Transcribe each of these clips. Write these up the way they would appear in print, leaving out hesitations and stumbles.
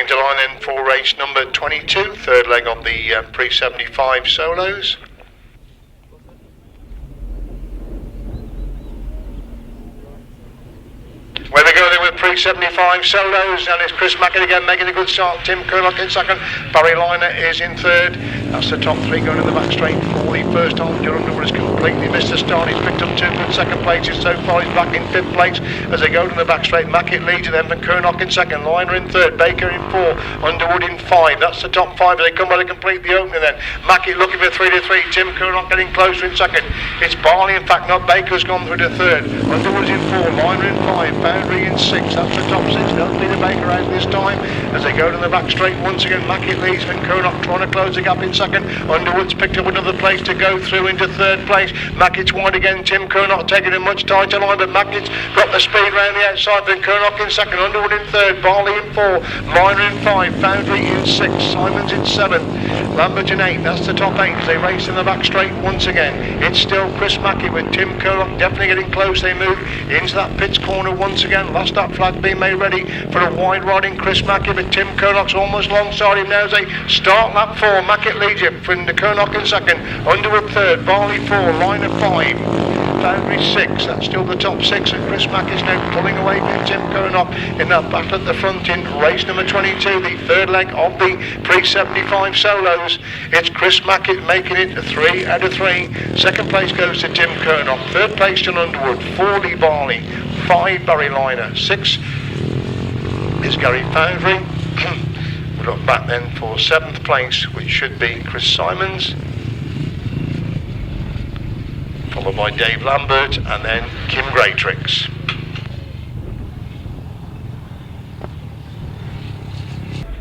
Coming into line then for race number 22, third leg of the pre-75 solos. Where we go then with pre-75 solos, and it's Chris Mackett again making a good start. Tim Curnock in second, Barry Liner is in third. That's the top three going in the back straight for the first time. Jon Underwood has completely missed the start. He's picked up 2 good second places so far. He's back in 5th place as they go to the back straight. Mackett leads them from Curnock in second, Liner in third, Baker in 4, Underwood in 5. That's the top 5 as they come by to complete the opening then. Mackett looking for 3 to 3. Tim Curnock getting closer in second. It's Barley, in fact, not Baker's gone through to third. Underwood's in 4, Liner in 5, Boundary in 6. That's the top 6. They'll lead a Baker out this time as they go to the back straight once again. Mackett leads from Curnock trying to close the gap in second. Underwood's picked up another place to go through into third place. Mackett's wide again. Tim Curnock taking a much tighter line, but Mackett's got the speed round the outside from Curnock in second. Underwood in third, Barley in 4, Miner in 5, Foundry in 6, Simmons in 7, Lambert in 8. That's the top 8 as they race in the back straight once again. It's still Chris Mackett with Tim Curnock definitely getting close. They move into that pits corner once again. Last that flag being made ready for a wide riding Chris Mackett, but Tim Curnock's almost alongside him now as they start lap 4. Mackett leads you from the Curnock in second, Underwood third, Barley 4, Liner 5, Foundry 6. That's still the top 6, and Chris Mackett's now pulling away from Tim Curnock in that battle at the front in race number 22, the third leg of the pre-75 solos. It's Chris Mackett making it 3 out of 3. Second place goes to Tim Curnock, third place Jon Underwood, 4 Lee Barley, 5 Barry Liner, 6 is Gary Foundry. We look back then for 7th place, which should be Chris Simmons, followed by Dave Lambert and then Kim Greatrix.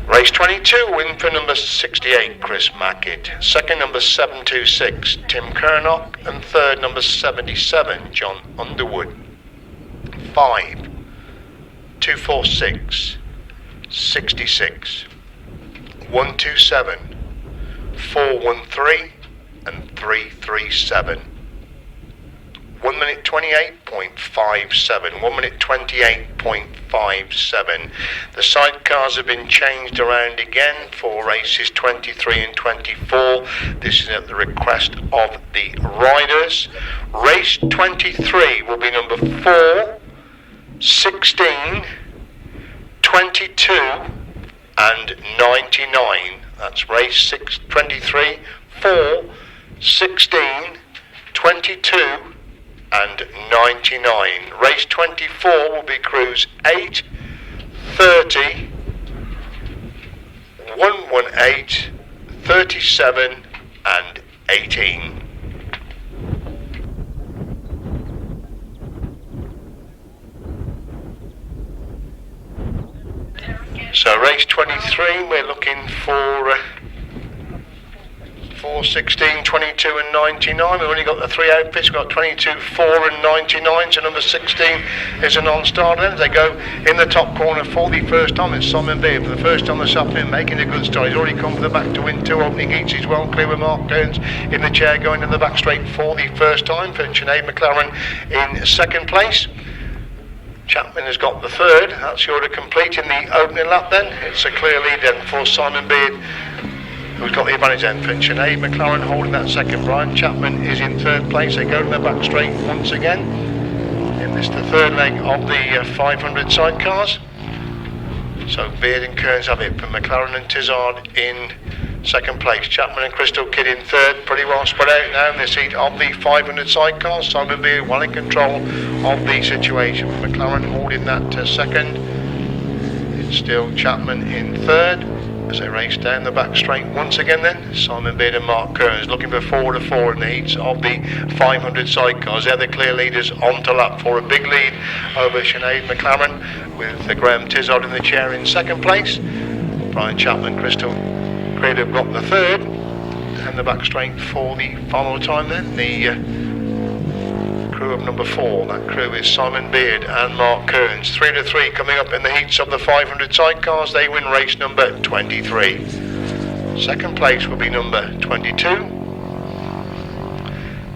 Race 22, win for number 68, Chris Mackett. Second, number 726, Tim Curnock. And third, number 77, Jon Underwood. 5, 246, 66, 127, 413 and 337. 1 minute 28.57, 1 minute 28.57. The sidecars have been changed around again for races 23 and 24. This is at the request of the riders. Race 23 will be number 4, 16, 22 and 99. That's race 23, 4, 16, 22 and 99. Race 24 will be crews 8, 30, 118, 37 and 18. So race 23, we're looking for 4, 16, 22 and 99. We've only got the 3 outfits. We've got 22, 4 and 99. So number 16 is a non-starter. As they go in the top corner for the first time, it's Simon Beard for the first time this afternoon, making a good start. He's already come for the back to win 2 opening heats. He's well clear with Mark Kearns in the chair going in the back straight for the first time. For Sinead McLaren in second place. Chapman has got the third. That's sure to complete in the opening lap then. It's a clear lead then for Simon Beard, who's got the advantage then. For Sinead McLaren holding that second. Brian Chapman is in third place. They go to the back straight once again. In this the third leg of the 500 sidecars. So Beard and Kearns have it. For McLaren and Tizard in second place. Chapman and Crystal Kidd in third. Pretty well spread out now in the seat of the 500 sidecars. Simon Beard well in control of the situation. McLaren holding that second. It's still Chapman in third as they race down the back straight once again then. Simon Beard and Mark Kearns looking for 4 to 4 in the heats of the 500 sidecars. They're the clear leaders on to lap for a big lead over Sinead McLaren, with Graham Tizard in the chair in second place. Brian Chapman, Crystal Creed have got the third, and the back straight for the final time then. The crew of number 4, that crew is Simon Beard and Mark Kearns. 3 to 3 coming up in the heats of the 500 sidecars. They win race number 23. Second place will be number 22,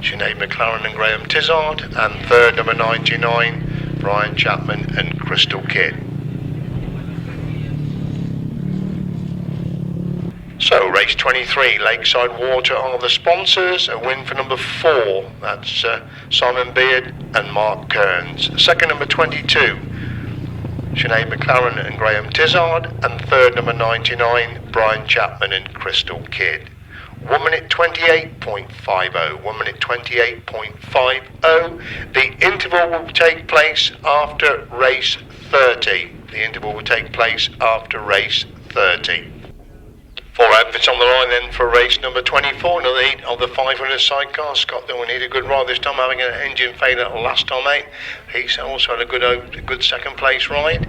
Sinead McLaren and Graham Tizard, and third number 99, Brian Chapman and Crystal Kidd. So race 23, Lakeside Water are the sponsors. A win for number 4, that's Simon Beard and Mark Kearns. Second, number 22, Sinead McLaren and Graham Tizard. And third, number 99, Brian Chapman and Crystal Kidd. 1 minute 28.50, 1 minute 28.50. The interval will take place after race 30. The interval will take place after race 30. 4 outfits on the line then for race number 24, another heat of the 500 sidecar. Scott Dunn will need a good ride this time, having an engine failure last time out. He's also had a good second place ride.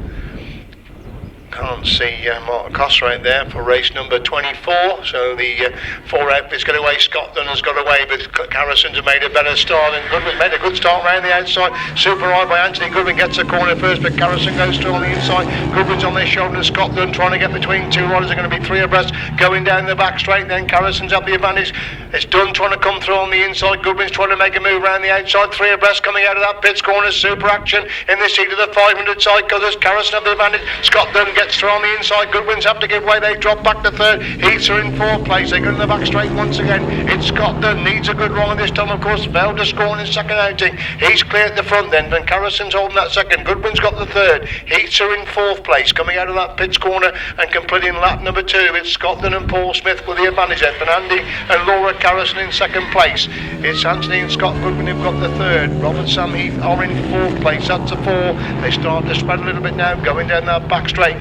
Can't see Mark Cossar out there for race number 24. So the 4 outfits got away. Scott Dunn has got away, but Kerrison's made a better start, and Goodwin made a good start round the outside. Super ride by Anthony. Goodwin gets the corner first, but Kerrison goes through on the inside. Goodwin's on their shoulder, and Scott Dunn trying to get between 2 riders. Are going to be 3 abreast going down the back straight. Then Kerrison's up the advantage. It's Dunn trying to come through on the inside. Goodwin's trying to make a move around the outside. 3 abreast coming out of that pits corner. Super action in this heat of the 500 sidecar. There's Kerrison up the advantage. Scott Dunn gets through on the inside. Goodwin's have to give way. They drop back to 3rd. Heats are in 4th place. They go in the back straight once again. It's Scott Dunn. Needs a good ride this time, of course. Failed to score in his second outing. He's clear at the front then. Van Kerrison's holding that second. Goodwin's got the 3rd. Heats are in 4th place. Coming out of that pits corner and completing lap number 2. It's Scott Dunn and Paul Smith with the advantage there. Andy and Laura Kerrison in 2nd place. It's Anthony and Scott Goodwin who've got the 3rd. Robert Sam Heath are in 4th place. That's a 4. They start to spread a little bit now, going down that back straight.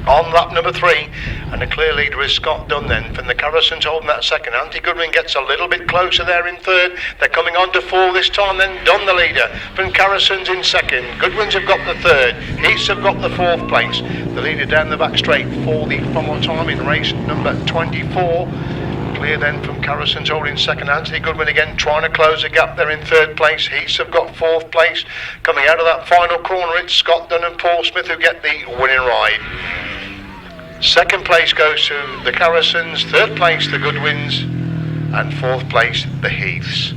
On lap number 3, and the clear leader is Scott Dunn then. From the Kerrison's holding that second. Anthony Goodwin gets a little bit closer there in 3rd. They're coming on to 4 this time then. Dunn the leader. From Kerrison's in 2nd. Goodwin's have got the 3rd. Heaths have got the 4th place. The leader down the back straight for the final time in race number 24. Clear then from Kerrison's holding 2nd. Anthony Goodwin again trying to close a gap there in 3rd place. Heaths have got 4th place. Coming out of that final corner, it's Scott Dunn and Paul Smith who get the winning ride. 2nd place goes to the Kerrisons, 3rd place the Goodwins, and 4th place the Heaths.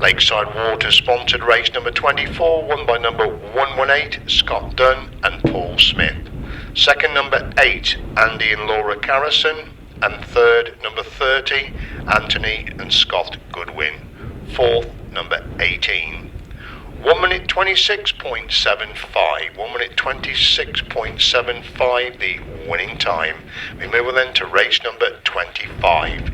Lakeside Water sponsored race number 24, won by number 118, Scott Dunn and Paul Smith. 2nd, number 8, Andy and Laura Kerrison. And 3rd, number 30, Anthony and Scott Goodwin. 4th, number 18. 1 minute 26.75. 1 minute 26.75, the winning time. We move on then to race number 25.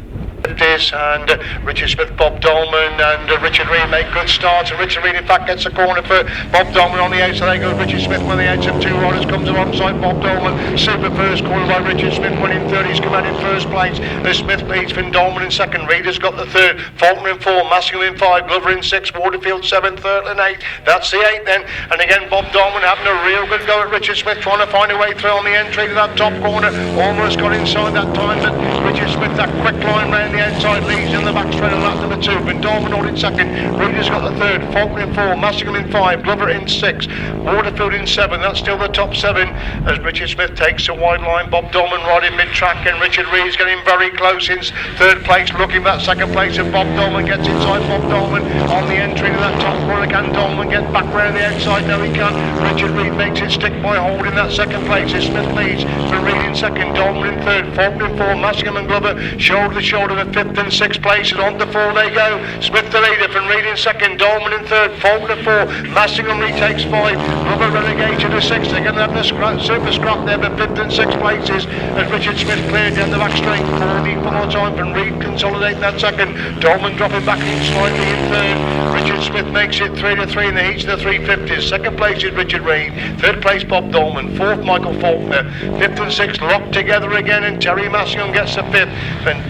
This and Richard Smith, Bob Dolman and Richard Reed make good starts, and Richard Reed in fact gets a corner for Bob Dolman on the outside. There goes Richard Smith, one of the outs of 2 riders comes alongside Bob Dolman. Super first corner by Richard Smith, winning 30. He's come out in 1st place. The Smith leads from Dolman in 2nd. Reed has got the 3rd. Faulkner in 4, Massingham in 5, Glover in 6, Waterfield 7, Thurtle in 8. That's the 8 then. And again Bob Dolman having a real good go at Richard Smith, trying to find a way through on the entry to that top corner. Almost got inside that time, but Richard Smith, that quick line round the outside, leads in the back straight on lap number 2. Van Dolman in 2nd. Reeder's got the 3rd. Faulkner in 4. Massingham in 5. Glover in 6. Waterfield in 7. That's still the top 7 as Richard Smith takes a wide line. Bob Dolman riding mid-track, and Richard Reed's getting very close in 3rd place, looking for that 2nd place, and Bob Dolman gets inside Bob Dolman on the entry to that top corner. Can Dolman get back round the outside? No, he can't. Richard Reed makes it stick by holding that 2nd place. As Smith leads for Reed in 2nd. Dolman in 3rd. Faulkner in 4. Massingham and Glover shoulder to shoulder for 5th and 6th places. On to 4 they go. Smith the leader from Reed in 2nd. Dolman in 3rd. Faulkner 4. Massingham retakes 5. Glover relegated to 6th. They're going to have the super scrap there for 5th and 6th places as Richard Smith cleared down the back straight for the final time from Reed consolidating that 2nd. Dolman dropping back in slightly in 3rd. Richard Smith makes it 3 to 3 in the heats of the 350s. 2nd place is Richard Reed. 3rd place Bob Dolman. 4th Michael Faulkner. 5th and 6th locked together again, and Teri Massingham gets the 5th. And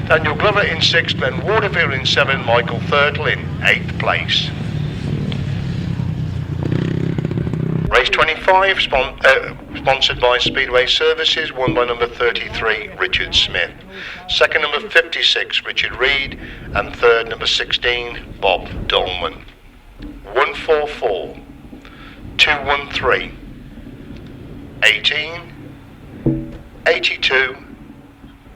Daniel Glover in 6th, then Waterfield in 7th, Michael Thurtle in 8th place. Race 25, sponsored by Speedway Services, won by number 33, Richard Smith. 2nd, number 56, Richard Reed, and 3rd, number 16, Bob Dolman. 144, 213, 18, 82,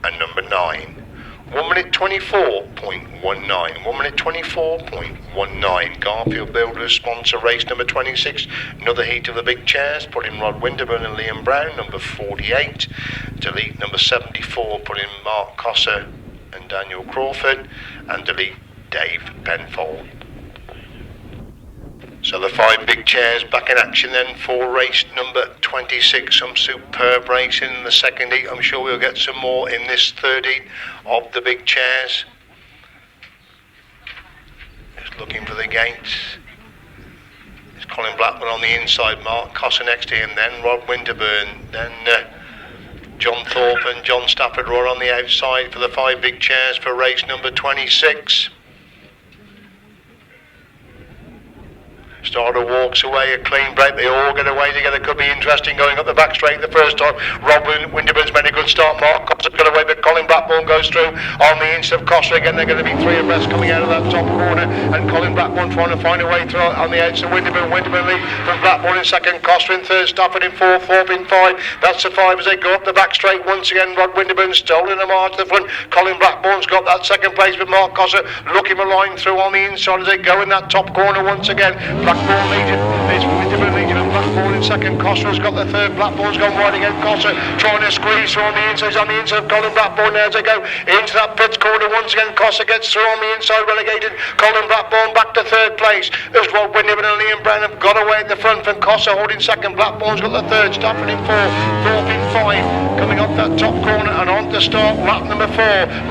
and number 9. 1 minute 24.19. 1 minute 24.19. Garfield Builders sponsor race number 26. Another heat of the big chairs. Put in Rod Winterburn and Liam Brown. Number 48. Delete number 74. Put in Mark Cossar and Daniel Crawford. And delete Dave Penfold. So the 5 big chairs back in action then for race number 26. Some superb racing in the second heat. I'm sure we'll get some more in this third heat of the big chairs. Just looking for the gates. It's Colin Blackbourn on the inside, Mark Cossar next to him, then Rod Winterburn, then John Thorpe and John Stafford were on the outside for the 5 big chairs for race number 26. Starter walks away, a clean break, they all get away together, could be interesting going up the back straight the first time. Rod Winterburn's made a good start, Mark Cossar got away, but Colin Blackbourn goes through on the inside of Cossar again. They're going to be 3 abreast coming out of that top corner, and Colin Blackbourn trying to find a way through on the outside. Winterburn lead from Blackbourn in second, Cossar in third, Stafford in fourth, Thorpe in 5. That's the 5 as they go up the back straight once again. Rod Winterburn stolen a march to the front. Colin Blackbourn's got that second place, but Mark Cossar looking a line through on the inside as they go in that top corner once again. Blackbourn leading, it's Winterburn leading and Blackbourn in second. Cossar's got the third. Blackbourn's gone wide again. Cossar trying to squeeze through on the inside. On the inside of Colin Blackbourn now as they go into that pits corner once again. Cossar gets through on the inside, relegated. Colin Blackbourn back to third place. There's Rod Winterburn and Liam Brown have got away at the front from Cossar holding second. Blackbourn's got the third. Stafford in 4, Thorpe in 5. Coming up that top corner and on to start lap number 4.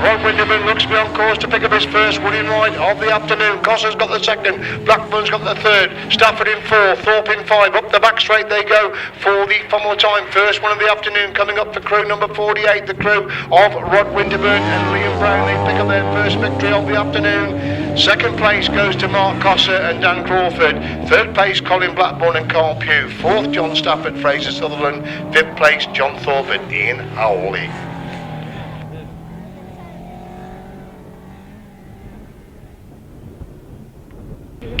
Rod Winterburn looks to be on course to pick up his first winning ride of the afternoon. Cossar's got the second. Blackbourn's got the third. Stafford in 4, Thorpe in 5. Up the back straight they go for the final time. First one of the afternoon coming up for crew number 48, the crew of Rod Winterburn and Liam Brown. They pick up their first victory of the afternoon. Second place goes to Mark Cossar and Dan Crawford. Third place Colin Blackbourn and Carl Pugh. Fourth John Stafford, Fraser Sutherland. Fifth place John Thorpe and Ian Howley.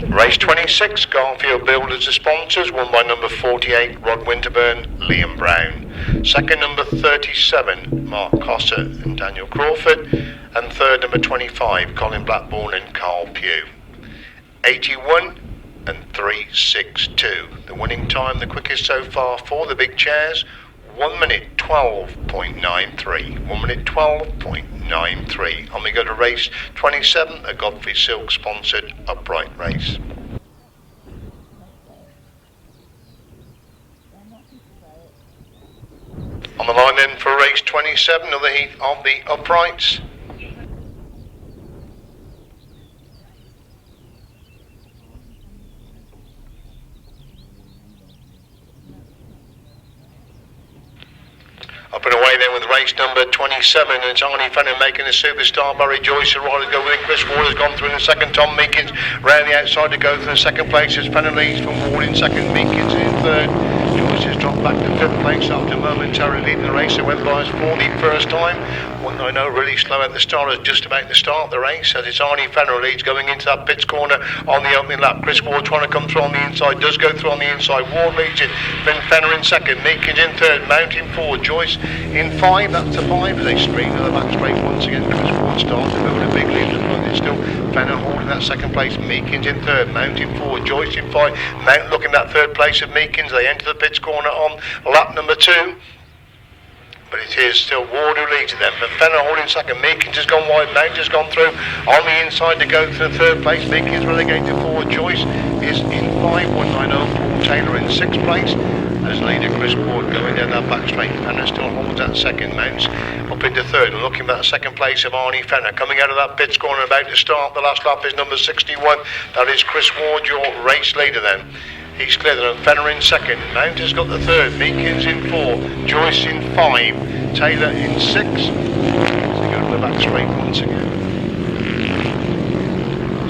Race 26, Garfield Builders the sponsors, won by number 48, Rod Winterburn, Liam Brown. Second, number 37, Mark Cossar and Daniel Crawford. And third, number 25, Colin Blackbourn and Carl Pugh. 81 and 362. The winning time, the quickest so far for the big chairs, 1 minute 12.93. 1 minute 12.93. And we go to race 27, a Godfrey Silk sponsored upright race. On the line then for race 27, another heat of the uprights. Up and away then with race number 27, and it's Arnie Fenner making a superstar. Barry Joyce and Riley go with Chris Ward has gone through in the second. Tom Meekins round the outside to go for the second place as Fenner leads from Ward in second. Meekins in third. Joyce has dropped back to fifth place after momentarily leading the race. It went by us for the first time. One I know really slow at the start is just about to start the race as it's Arnie Fenner leads going into that pits corner on the opening lap. Chris Ward trying to come through on the inside, does go through on the inside. Ward leads it, then Fenner in second, Meekins in third, Mountain forward, Joyce in 5, that's a 5 as they stream to the back straight once again. Chris Ward starts to build a big lead at the front. It's still Fenner holding that second place, Meekins in third, Mountain forward, Joyce in 5, Mount looking at that third place of Meekins. They enter the pits corner on lap number 2. But it is still Ward who leads them. But Fenner holding second. Meekins has gone wide. Mount has gone through on the inside to go to the third place. Meekins relegated forward. Joyce is in 5. 190. Paul Taylor in 6th place. As leader Chris Ward going down that back straight. Fenner still holds that second. Mounts up into third. And looking at that second place of Arnie Fenner. Coming out of that pits corner about to start. The last lap is number 61. That is Chris Ward, your race leader then. He's clear and Fenner in second. Mount has got the third. Meekins in 4. Joyce in 5. Taylor in 6. As they go to the back straight once again.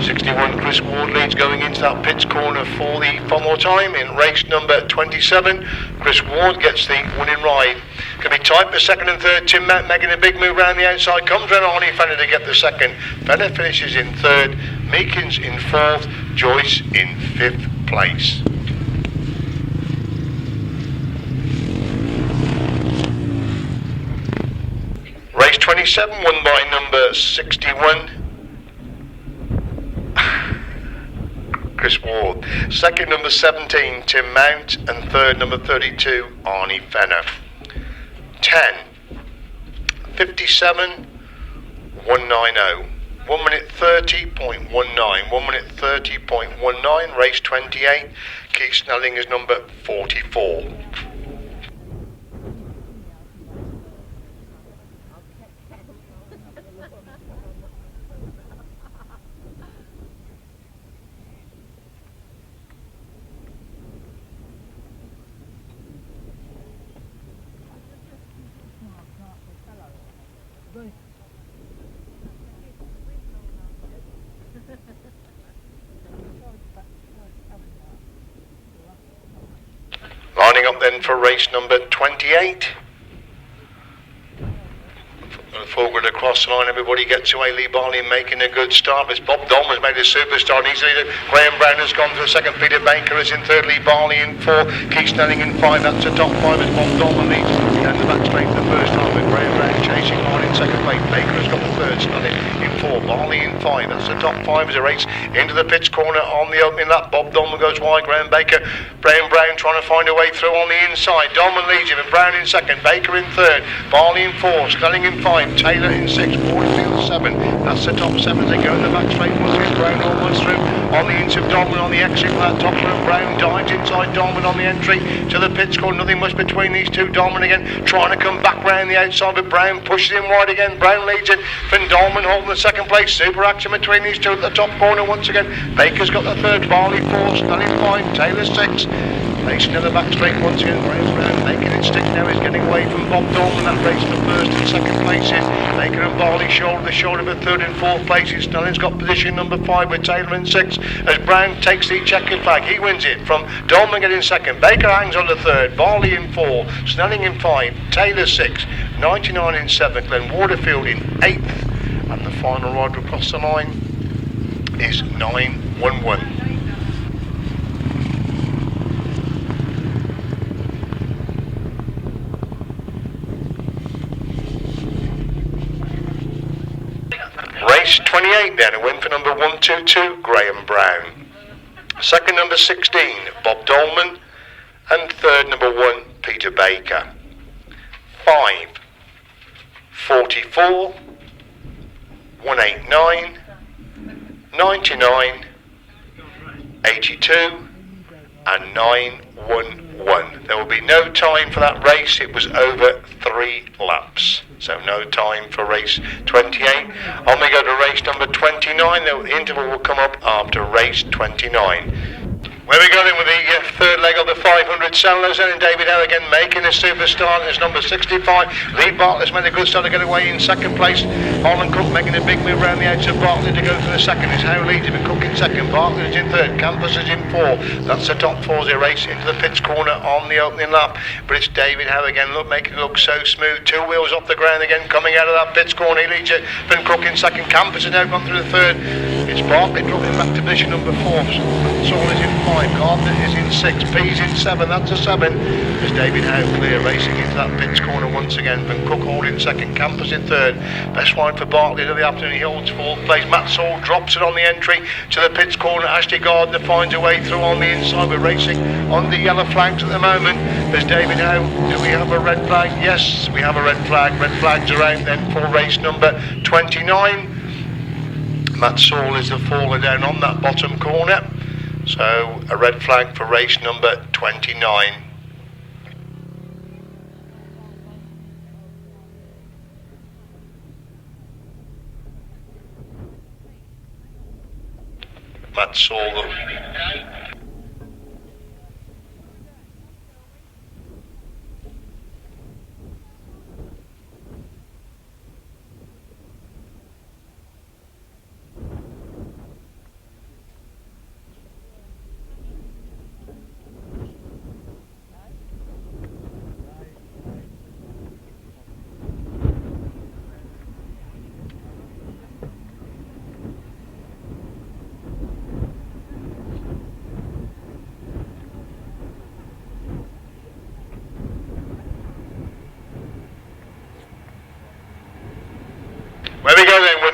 61 Chris Ward leads going into that pits corner for the final time in race number 27. Chris Ward gets the winning ride. Can be tight for second and third. Tim Mount making a big move around the outside. Comes round Arnie Fenner to get the second. Fenner finishes in third. Meekins in 4th. Joyce in 5th place. Race 27. 57, won by number 61. Chris Ward. Second, number 17, Tim Mount. And third, number 32, Arnie Fenner. 10, 57, 190. 1 minute 30.19. 1 minute 30.19. Race 28. Keith Snelling is number 44. Lining up then for race number 28. Forward across the line, everybody gets away. Lee Barley making a good start. As Bob Dolman's made a superstar, and easily Graham Brown has gone to the second. Peter Baker is in third. Lee Barley in four. Keith Snelling in five. That's the top five as Bob Dolman leads down the back straight for the first time. With Graham Brown chasing on in second place. Baker has got the third. Snelling in four. Barley in five. That's the top five as a race into the pits corner on the opening lap. Bob Dolman goes wide. Graham Baker. Graham Brown trying to find a way through on the inside. Dolman leads him, and Brown in second. Baker in third. Barley in four. Snelling in five. Taylor in six, Waterfield 7. That's the top 7 as they go in the back straight. Once again, Brown almost through on the inside of Dolman on the exit for that top room. Brown dives inside Dolman on the entry to the pit score. Nothing much between these two. Dolman again trying to come back round the outside, but Brown pushes him wide again. Brown leads it. Van Dolman holding the second place. Super action between these two at the top corner once again. Baker's got the third. Barley 4, Snelling 5, Taylor 6. Racing in the back straight once again. Brown making it stick now. He's getting away from Bob Dolman. That race for first and second places. Baker and Barley shoulder to shoulder for third and fourth places. Snelling's got position number 5 with Taylor in 6 as Brown takes the checkered flag. He wins it from Dolman getting second. Baker hangs on the third. Barley in 4. Snelling in 5. Taylor 6. 99 in 7th. Glenn Waterfield in 8th. And the final rider across the line is 911. Race 28 then, a win for number 122, Graham Brown. Second, number 16, Bob Dolman. And third, number 1, Peter Baker. 5, 44, 189, 99, 82, and 911. There will be no time for that race. It was over 3 laps. So no time for race 28. On we go to race number 29. The interval will come up after race 29. Where we go then with the third leg of the 500 Sellers, and David Howe again making a superstar. It's number 65. Lee Bartlett's made a good start to get away in second place. Harland Cook making a big move around the edge of Bartlett to go for the second. It's Howe leads him, and Cook in second. Bartlett is in third. Campos is in 4. That's the top 4 as they race into the pits corner on the opening lap. But it's David Howe again, making it look so smooth. 2 wheels off the ground again, coming out of that pits corner. He leads it. Then Cook in second. Campos has now gone through the third. It's Bartlett dropping back to position number 4. Saul is in 5. Carter is in 6. Pease in 7. That's a 7. As David Howe clear racing into that pits corner once again. Van Cook holding second. Campos in third. Best ride for Bartlett of the afternoon. He holds 4th place. Matt Saul drops it on the entry to the pits corner. Ashley Gardner finds a way through on the inside. We're racing on the yellow flags at the moment. There's David Howe. Do we have a red flag? Yes, we have a red flag. Red flags are out then for race number 29. Matt Saul is the faller down on that bottom corner. So a red flag for race number 29. Matt Saul.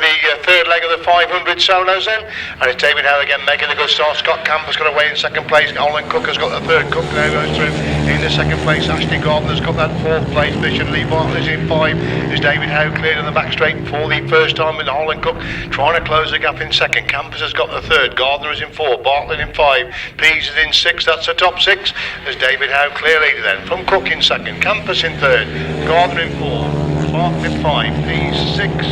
the third leg of the 500 solos then, and it's David Howe again making a good start. Scott Campos got away in second place. Colin Cook has got the third. Cook now goes through in the second place. Ashley Gardner's got that fourth place position. Lee Bartlett is in 5. Is David Howe cleared in the back straight for the first time with Harland Cook trying to close the gap in second. Campos has got the third. Gardner is in 4. Bartlett in 5. Pease is in 6. That's the top 6. There's David Howe clear leader then from Cook in second. Campos in third. Gardner in 4. Bartlett in 5. Pease 6.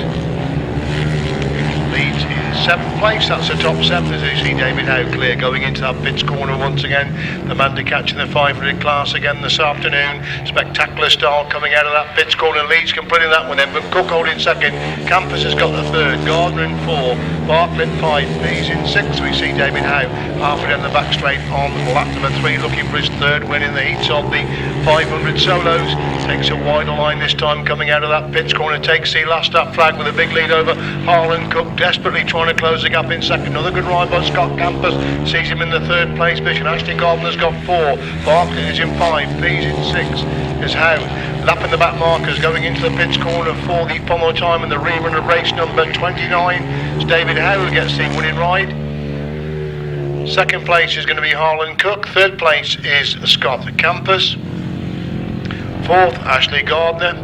Leads in 7th place. That's the top 7 as you see David Howe clear going into that pits corner once again. The man to catch in the 500 class again this afternoon. Spectacular style coming out of that pits corner. Leeds completing that one then, but Cook holding second. Campos has got the third. Gardner in 4. Bartlett 5. Pease in 6. We see David Howe halfway down the back straight on lap number 3 looking for his third win in the heats of the 500 solos. Takes a wider line this time coming out of that pits corner. Takes the last lap flag with a big lead over Harland Cook. Desperately trying to close the gap in second. Another good ride by Scott Campos. Sees him in the third place position. Ashley Gardner's got 4. Barkley is in 5. Pease in 6. Is Howe lapping the back markers going into the pits corner for the final time in the rerun of race number 29. It's David Howe who gets the winning ride. Second place is going to be Harland Cook. Third place is Scott Campos. Fourth, Ashley Gardner.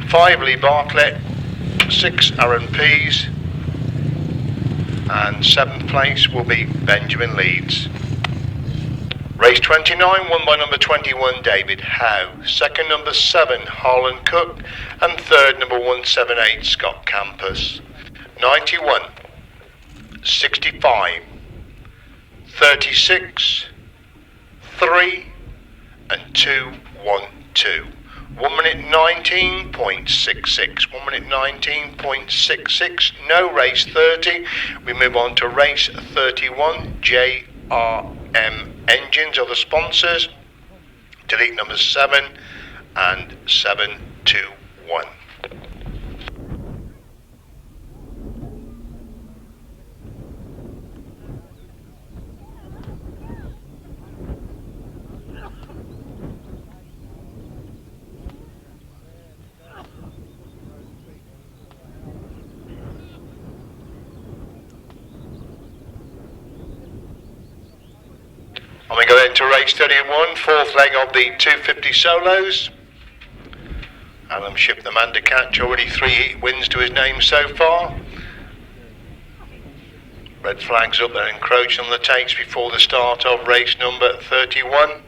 5, Lee Bartlett. 6, Aaron Pease. And 7th place will be Benjamin Leeds. Race 29 won by number 21 David Howe. Second number 7 Harland Cook. And third number 178 Scott Campos. 91, 65, 36, 3 and 2, 1, 2. 1 minute 19.66. 1 minute 19.66. No race 30. We move on to race 31. JRM Engines are the sponsors. Delete number 7 and 721. And we go into race 31, fourth leg of the 250 solos. Adam Shipp, the man to catch, already 3 wins to his name so far. Red flags up, they're encroaching on the takes before the start of race number 31.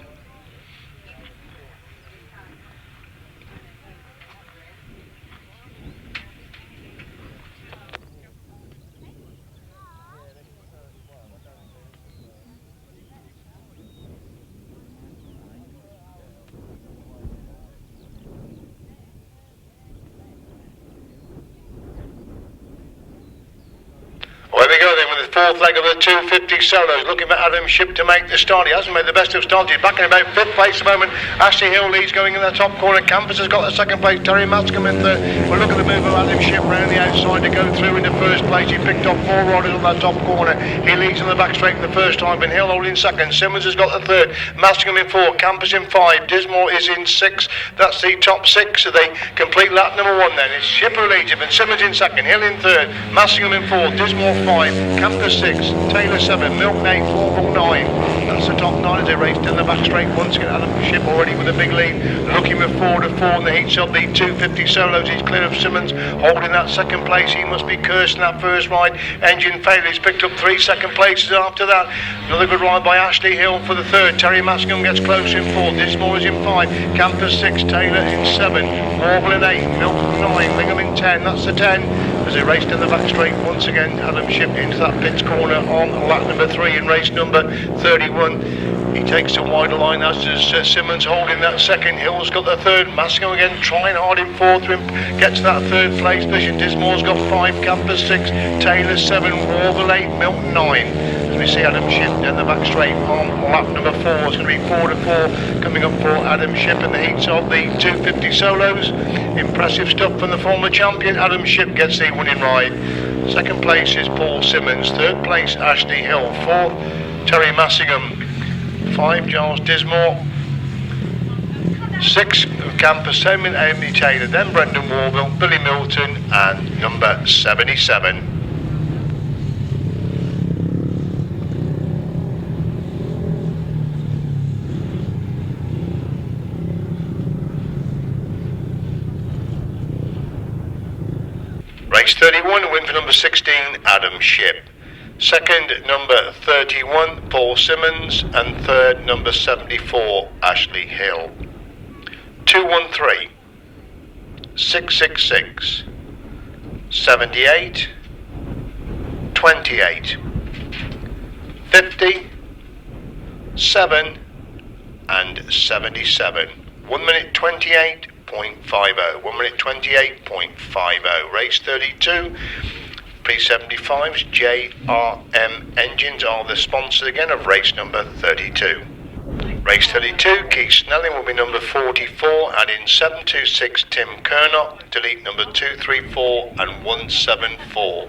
Fourth leg of the 250 solos, looking for Adam Shipp to make the start. He hasn't made the best of starts. He's back in about 5th place at the moment. Ashley Hill leads going in the top corner. Campos has got the second place. Teri Massingham in third. We'll look at the move of Adam Shipp round the outside to go through into first place. He picked up 4 riders on that top corner. He leads in the back straight the first time. And Hill holding second. Simmons has got the third. Massingham in 4. Campos in 5. Dismore is in 6. That's the top 6. So they complete lap number 1 then. It's Shipp who leads him. And Simmons in second. Hill in third. Massingham in 4. Dismore 5. Campos 6. Taylor 7, Milk 8, 4 9. That's the top 9 as they raced in the back straight once again. Adam Shipp already with a big lead, looking with 4 to 4 in the heats of the 250 solos. He's clear of Simmons, holding that second place. He must be Kerrison that first ride. Engine failure. He's picked up 3 second places after that. Another good ride by Ashley Hill for the third. Teri Massingham gets close in 4. Dismore is in 5. Campos 6. Taylor in 7. Warble in 8. Milk 9. Bingham in 10. That's the 10. As they raced in the back straight once again. Adam Shipp into that pits corner on lap number 3 in race number 31. He takes a wider line as does Simmons holding that second. Hill's got the third. Massingham again trying hard in 4th to gets that third place position. Dismore's got 5. Campos 6. Taylor 7. Warble 8. Milk 9. As we see Adam Shipp down the back straight on lap number 4. It's going to be 4 to 4 coming up for Adam Shipp in the heats of the 250 solos. Impressive stuff from the former champion. Adam Shipp gets the winning ride. Second place is Paul Simmons. Third place Ashley Hill. 4th Teri Massingham. 5 Giles Dismore. 6, Campos, Amy Taylor, then Brendan Warville, Billy Milton and number 77. Race 31, win for number 16, Adam Shipp. Second, number 31, Paul Simmons, and third, number 74, Ashley Hill. 213, 666, 78, 28, 50, 7, and 77. 1 minute 28.50. 1 minute 28.50. Race 32. P75's JRM engines are the sponsors again of race number 32. Race 32, Keith Snelling will be number 44, and in 726 Tim Kernock, delete number 234 and 174.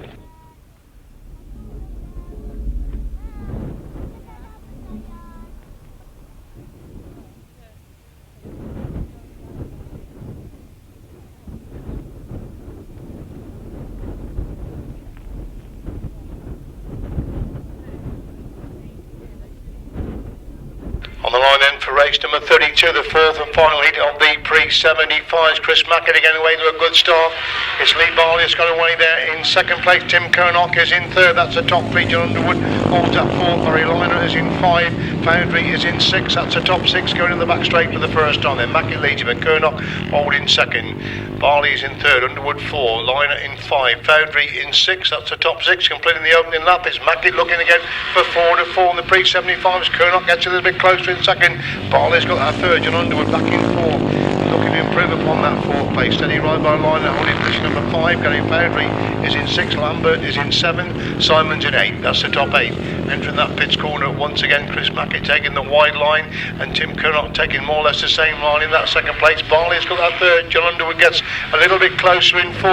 On the line then for race number 32, the fourth and final heat of the pre-75s. Chris Mackett again away to a good start. It's Lee Barley has got away there in second place. Tim Kernock is in third. That's the top three. Jon Underwood holds up fourth. Barry Liner is in 5. Foundry is in 6. That's the top 6 going in the back straight for the first time. Then Mackett leads him and Kernock holding second. Barley is in third. Underwood 4. Liner in 5. Foundry in 6. That's the top 6 completing the opening lap. It's Mackett looking again for 4 to 4 in the pre-75s. Kernock gets a little bit closer in second. Barley's got that third. Jon Underwood back in 4. Looking to improve upon that 4th place. Steady ride by Liner holding position number 5. Gary Foundry is in 6. Lambert is in 7. Simon's in 8. That's the top 8. Entering that pits corner once again. Chris Mackett taking the wide line and Tim Kernock taking more or less the same line in that second place. Barley's got that third. Jon Underwood gets a little bit closer in 4.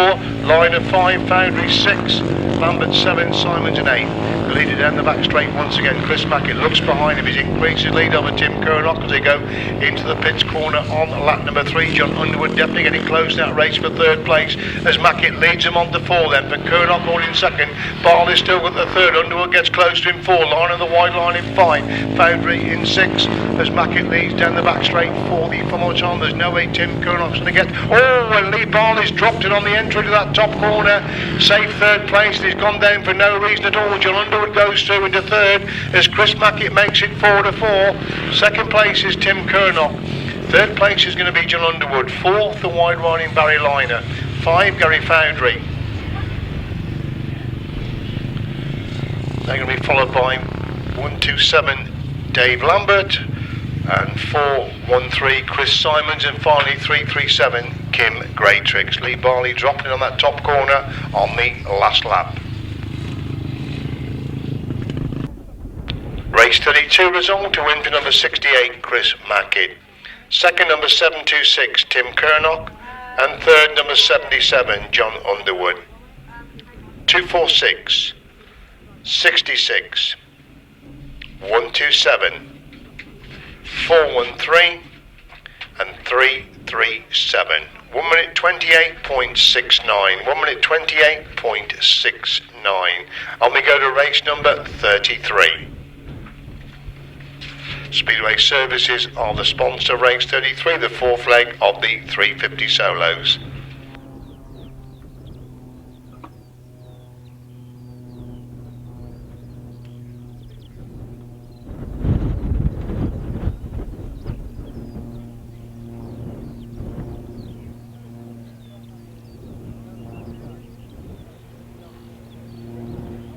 Liner 5. Foundry 6. Lambert 7. Simon's in 8. The leader down the back straight once again. Chris Mackett looks behind him. He's increased his lead over Tim Kernock as they go into the pits corner on lap number 3. Jon Underwood definitely getting close in that race for third place as Mackett leads him on to 4 then. But Kernock holding second. Barley still got the third. Underwood gets close to him 4. Line of the wide line in 5. Foundry in 6 as Mackett leads down the back straight for the final time. There's no way Tim Kernock's going to get. Oh, and Lee Barley's dropped it on the entry to that top corner. Safe third place. He's gone down for no reason at all. Jon Underwood goes through into third as Chris Mackett makes it 4 to 4. Second place is Tim Kernock. Third place is going to be Jon Underwood. 4th, the wide riding Barry Liner. 5, Gary Foundry. They're going to be followed by 127 Dave Lambert and 413 Chris Simons, and finally 337 Kim Graytrix. Lee Barley dropping on that top corner on the last lap. Race 32 result, to win for number 68 Chris Mackett. Second, number 726 Tim Kernock, and third, number 77 Jon Underwood. 246, 66, 127, 413 and 337. 1 minute 28.69. 1 minute 28.69. And we go to race number 33. Speedway Services are the sponsor of race 33, the 4th leg of the 350 solos.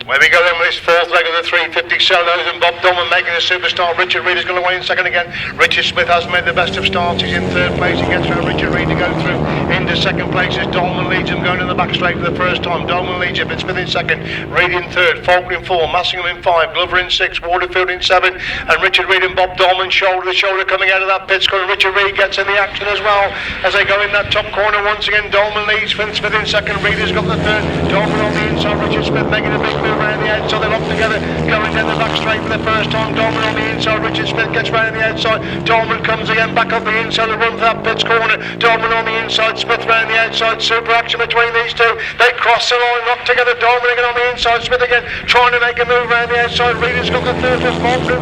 Where we go then with this 4th leg of the 350 solos, and Bob Dolman making a superstar. Richard Reed is going away in second again. Richard Smith has made the best of starts. He's in third place. He gets around Richard Reed to go through into second place as Dolman leads him, going in the back straight for the first time. Dolman leads him. It's Smith in second. Reed in third. Faulkner in 4. Massingham in 5. Glover in 6. Waterfield in 7. And Richard Reed and Bob Dolman shoulder to shoulder coming out of that pit corner. Richard Reed gets in the action as well as they go in that top corner once again. Dolman leads. Smith in second. Reed has got the third. Dolman on the inside. outside. Richard Smith making a big move around the outside. They're locked together, going down the back straight for the first time. Dolman on the inside. Richard Smith gets round the outside. Dolman comes again back up the inside and run for that pit's corner. Dolman on the inside. Smith round the outside. Super action between these two. They cross the line, locked together. Dolman again on the inside. Smith again trying to make a move around the outside. Reader's got the third plus Mark for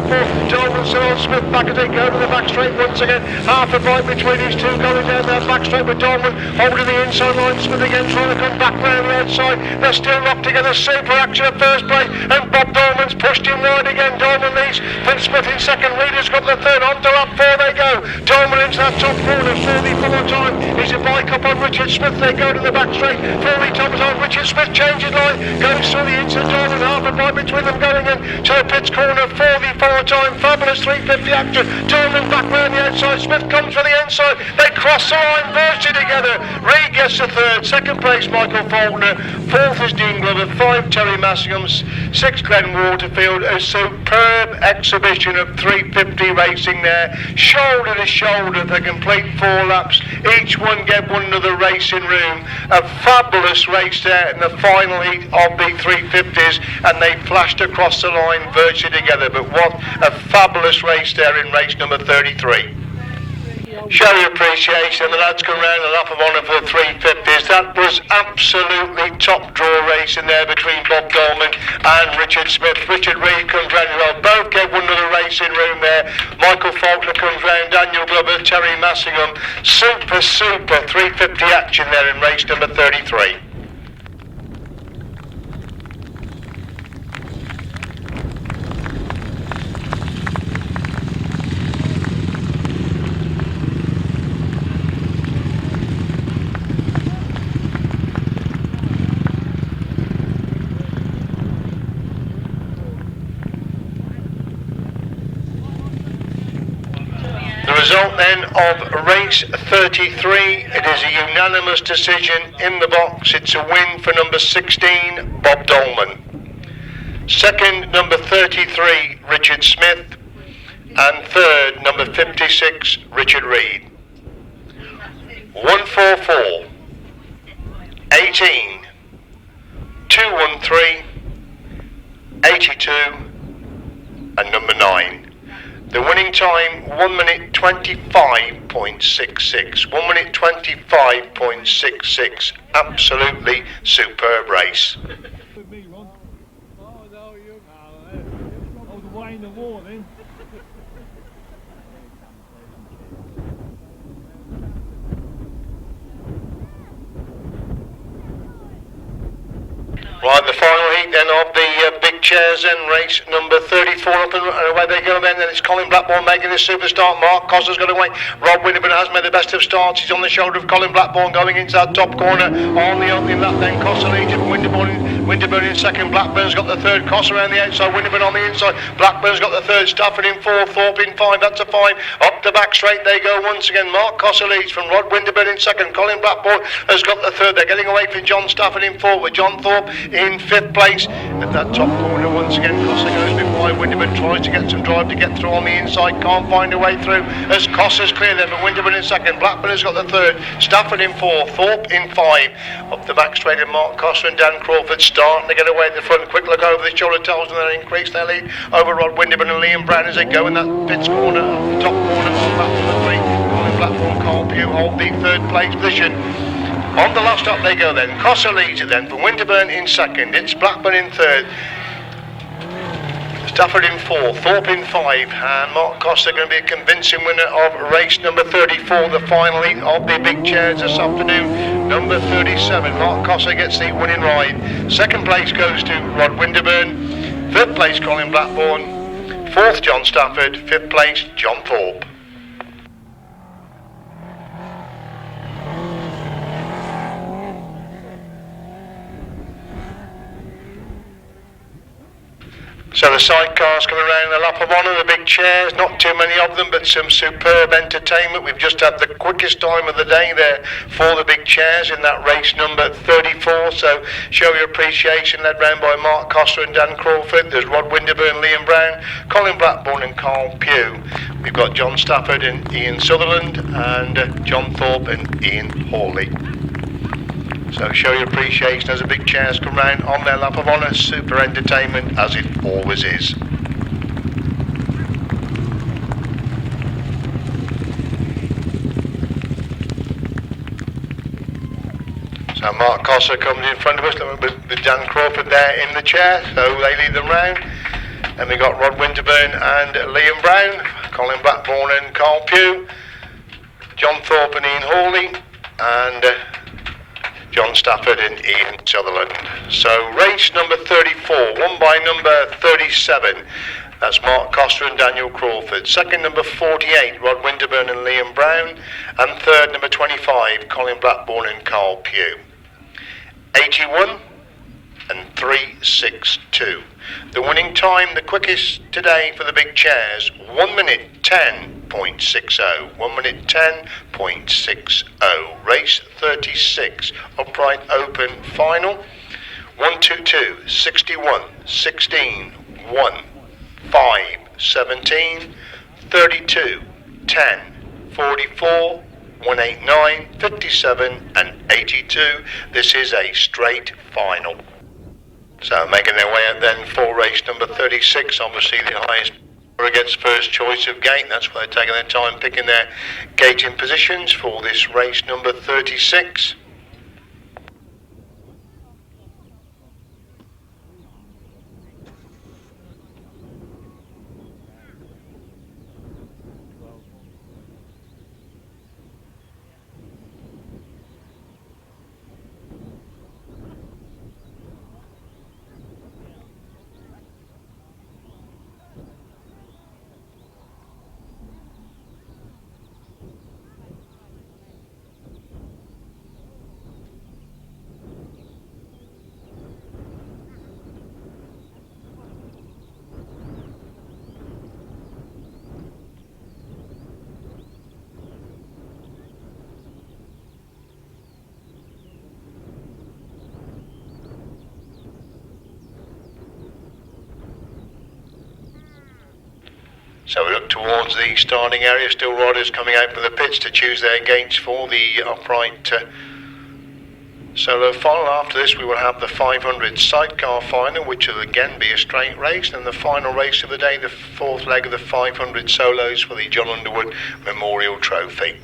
Dolman. Saul Smith back as they go to the back straight once again. Half a bite between these two going down that back straight with Dolman holding the inside line. Smith again trying to come back round the outside. They're still locked together. Super action at first place, and Bob Dolman's pushed him wide again. Dolman leads, then Smith in second. Reader's got the third. On to lap 4 they go. Dolman into that top corner. 44 time. He's a bike up on Richard Smith. They go to the back straight. 40 times on Richard Smith changes line. Goes through the inside. Dolman half a bite between them going in to the pit's corner. 44 time. Fabulous 350 action. Dolman back round the outside. Smith comes for the inside. They cross the line. Bursting together. Reid gets the third. Second place Michael Faulkner. Fourth is Dean Glover. 5 Teri Massingham. 6 Glenn Waterfield. A superb exhibition of 350 racing there. Shoulder to shoulder for complete 4 laps. Each one gave one another racing room. A fabulous race there in the final heat of the 350s, and they flashed across the line virtually together. But what a fabulous race there in race number 33. Show your appreciation. The lads come round and lap of honour for the 350s. That was absolutely top draw racing there between Bob Dolman and Richard Smith. Richard Reid comes round as well. Both gave one another racing room there. Michael Faulkner comes round, Daniel Glover, Teri Massingham. Super 350 action there in race number 33. The result then of race 33, it is a unanimous decision in the box. It's a win for number 16, Bob Dolman. Second, number 33, Richard Smith. And third, number 56, Richard Reid. 144, 18, 213, 82, and number 9. The winning time, 1 minute 25.66. 1 minute 25.66. Absolutely superb race. Right, the final heat then of the big chairs then, race number 34 up and away they go then. Then it's Colin Blackbourn making his super start. Mark Cossar's got away. Rob Winterburn has made the best of starts. He's on the shoulder of Colin Blackbourn going into that top corner. On the opening lap then, Cossar leads it. Winterburn in second. Blackburn's got the third. Cossar around the outside. Winterburn on the inside. Blackburn's got the third. Stafford in 4. Thorpe in 5. That's a 5. Up the back straight they go once again. Mark Cossar leads from Rod Winterburn in second. Colin Blackbourn has got the third. They're getting away from John Stafford in 4 with John Thorpe in 5th place. At that top corner once again, Cossar goes before Winterburn, tries to get some drive to get through on the inside, can't find a way through as Cossar's clear there, but Winterburn in second. Blackburn has got the third. Stafford in 4. Thorpe in 5. Up the back straight, and Mark Cossar and Dan Crawford starting to get away at the front. Quick look over the shoulder tells them they increase their lead over Rod Winterburn and Liam Brown as they go in that pits corner, the top corner on back to the 3. Colin Blackbourn, Carl Pugh hold the third place position. On the last stop they go then. Cossar leads it then for Winterburn in second. It's Blackburn in third. Stafford in 4. Thorpe in 5. And Mark Cossar going to be a convincing winner of race number 34, the final heat of the big chairs this afternoon. Number 37, Mark Cossar gets the winning ride. Second place goes to Rod Winterburn. Third place, Colin Blackbourn. Fourth, John Stafford. Fifth place, John Thorpe. So the sidecars coming around the lap of honour, the big chairs, not too many of them, but some superb entertainment. We've just had the quickest time of the day there for the big chairs in that race number 34. So show your appreciation, led round by Mark Cossar and Dan Crawford. There's Rod Winterburn, Liam Brown, Colin Blackbourn and Carl Pugh. We've got John Stafford and Ian Sutherland, and John Thorpe and Ian Hawley. So show your appreciation as the big chairs come round on their lap of honour. Super entertainment as it always is. So Mark Cossar comes in front of us with Dan Crawford there in the chair, so they lead them round. And we got Rod Winterburn and Liam Brown, Colin Blackbourn and Carl Pugh, John Thorpe and Ian Hawley, and John Stafford and Ian Sutherland. So race number 34, won by number 37. That's Mark Cossar and Daniel Crawford. Second, number 48, Rod Winterburn and Liam Brown. And third, number 25, Colin Blackbourn and Carl Pugh. 81 and 362. The winning time, the quickest today for the big chairs, 1 minute 10.60. 1 minute 10.60. Race 36, upright open final. 122, 61, 16, 1, 5, 17, 32, 10, 44, 189, 57 and 82. This is a straight final. So making their way out then for race number 36, obviously the highest against first choice of gate. That's why they're taking their time picking their gating positions for this race number 36. So we look towards the starting area, still riders coming out from the pits to choose their gates for the upright solo final. After this we will have the 500 sidecar final, which will again be a straight race, and the final race of the day, the fourth leg of the 500 solos for the Jon Underwood Memorial Trophy.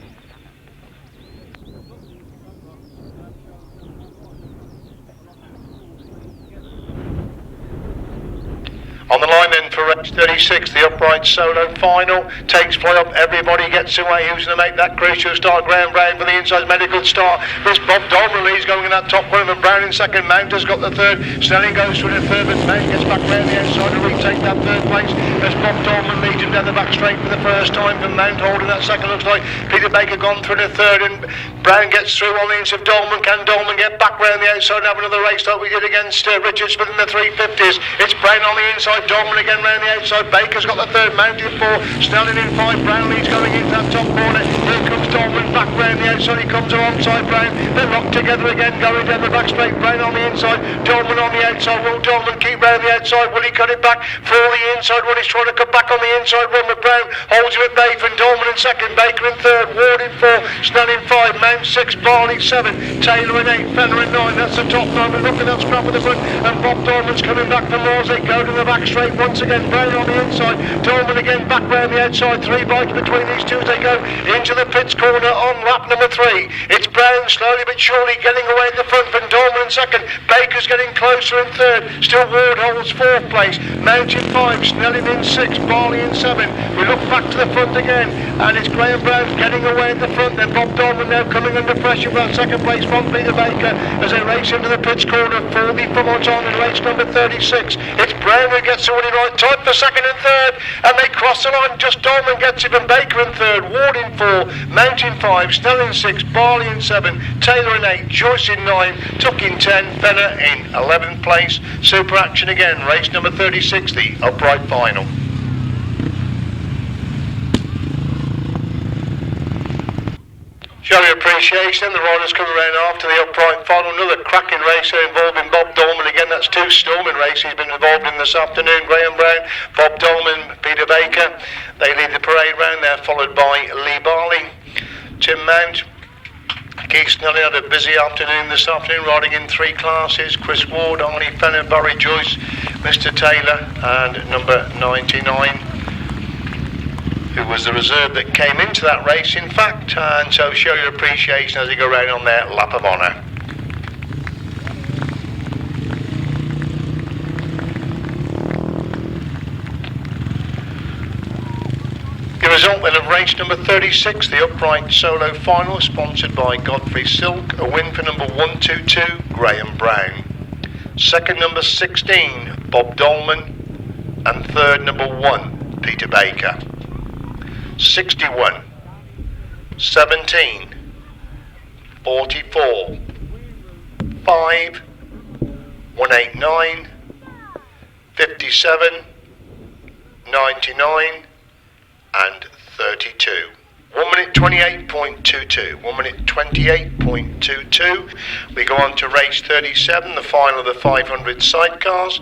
On the line then for race 36, the upright solo final takes fly up. Everybody gets away. Who's going to make that crucial start? Graham Brown for the inside, medical start. This Bob Dolman leads going in that top corner. Brown in second. Mount has got the third. Snelling goes through the third, but Mount gets back round the outside to retake that third place. As Bob Dolman leads him down the back straight for the first time from Mount, holding that second. Looks like Peter Baker gone through the third, and Brown gets through on the inside of Dolman. Can Dolman get back round the outside and have another race like we did against Richards within the 350s? It's Brown on the inside. Dolman again round the outside. Baker's got the third, mounted four. Snelling in five. Brown leads going into that top corner. Here comes Dolman back round the outside. He comes alongside Brown. They're locked together again, going down the back straight. Brown on the inside. Dolman on the outside. Will Dolman keep round the outside? Will he cut it back for the inside? Well, he's trying to cut back on the inside one, but Brown holds him at bay from Dolman in second. Baker in third. Ward in four. Snelling five. Mount six. Barley seven. Taylor in eight. Fenner in nine. That's the top nine. We're looking at scrap at the front, and Bob Dolman's coming back from Wars. They go to the back straight once again. Brown on the inside. Dolman again back round the outside. 3 bikes between these two as they go into the pits corner on lap number 3. It's Brown slowly but surely getting away at the front from Dolman in second. Baker's getting closer in third. Still Ward holds fourth place. Mount in 5. Snelling in 6. Barley in 7. We look back to the front again, and it's Graham Brown getting away at the front. Then Bob Dolman now coming under pressure for that second place from Peter Baker as they race into the pits corner for the promote on in race number 36. It's Brown who gets the winning right time for second and third, and they cross the line. Just Dolman gets it, and Baker in third. Ward in 4. Mount in 5. Snell in 6. Barley in 7. Taylor in 8. Joyce in 9. Tuck in 10. Fenner in 11th place. Super action again. Race number 36, the upright final. Show your appreciation. The riders coming around after the upright final. Another cracking race involving Bob Dolman. Again, that's 2 storming races he's been involved in this afternoon. Graham Brown, Bob Dolman, Peter Baker. They lead the parade round. They're followed by Lee Barley, Tim Mount, Keith Snelly had a busy afternoon this afternoon, riding in 3 classes. Chris Ward, Arnie Fenner, Barry Joyce, Mr. Taylor, and number 99, who was the reserve that came into that race, in fact. And so show your appreciation as you go round on their lap of honour. The result then of race number 36, the upright solo final, sponsored by Godfrey Silk. A win for number 122, Graham Brown. Second, number 16, Bob Dolman. And third, number 1, Peter Baker. 61, 17, 44, 5, 189, 57, 99, and 32. 1 minute 28.22. 1 minute 28.22. We go on to race 37, the final of the 500 sidecars.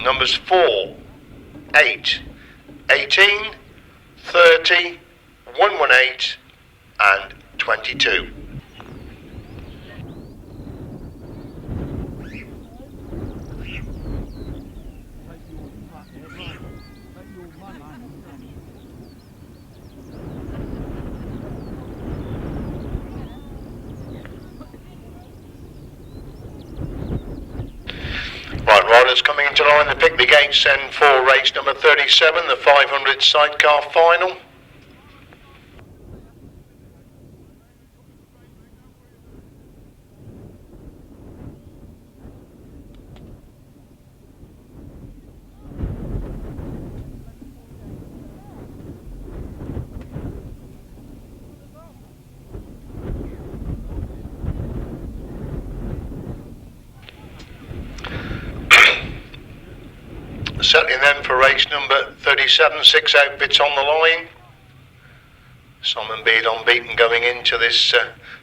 Numbers 4, 8, 18, 30, 118, and 22. Right, riders coming into line to pick the gates then for race number 37, the 500 sidecar final. Settling then for race number 37, 6 outfits on the line. Simon Beard unbeaten going into this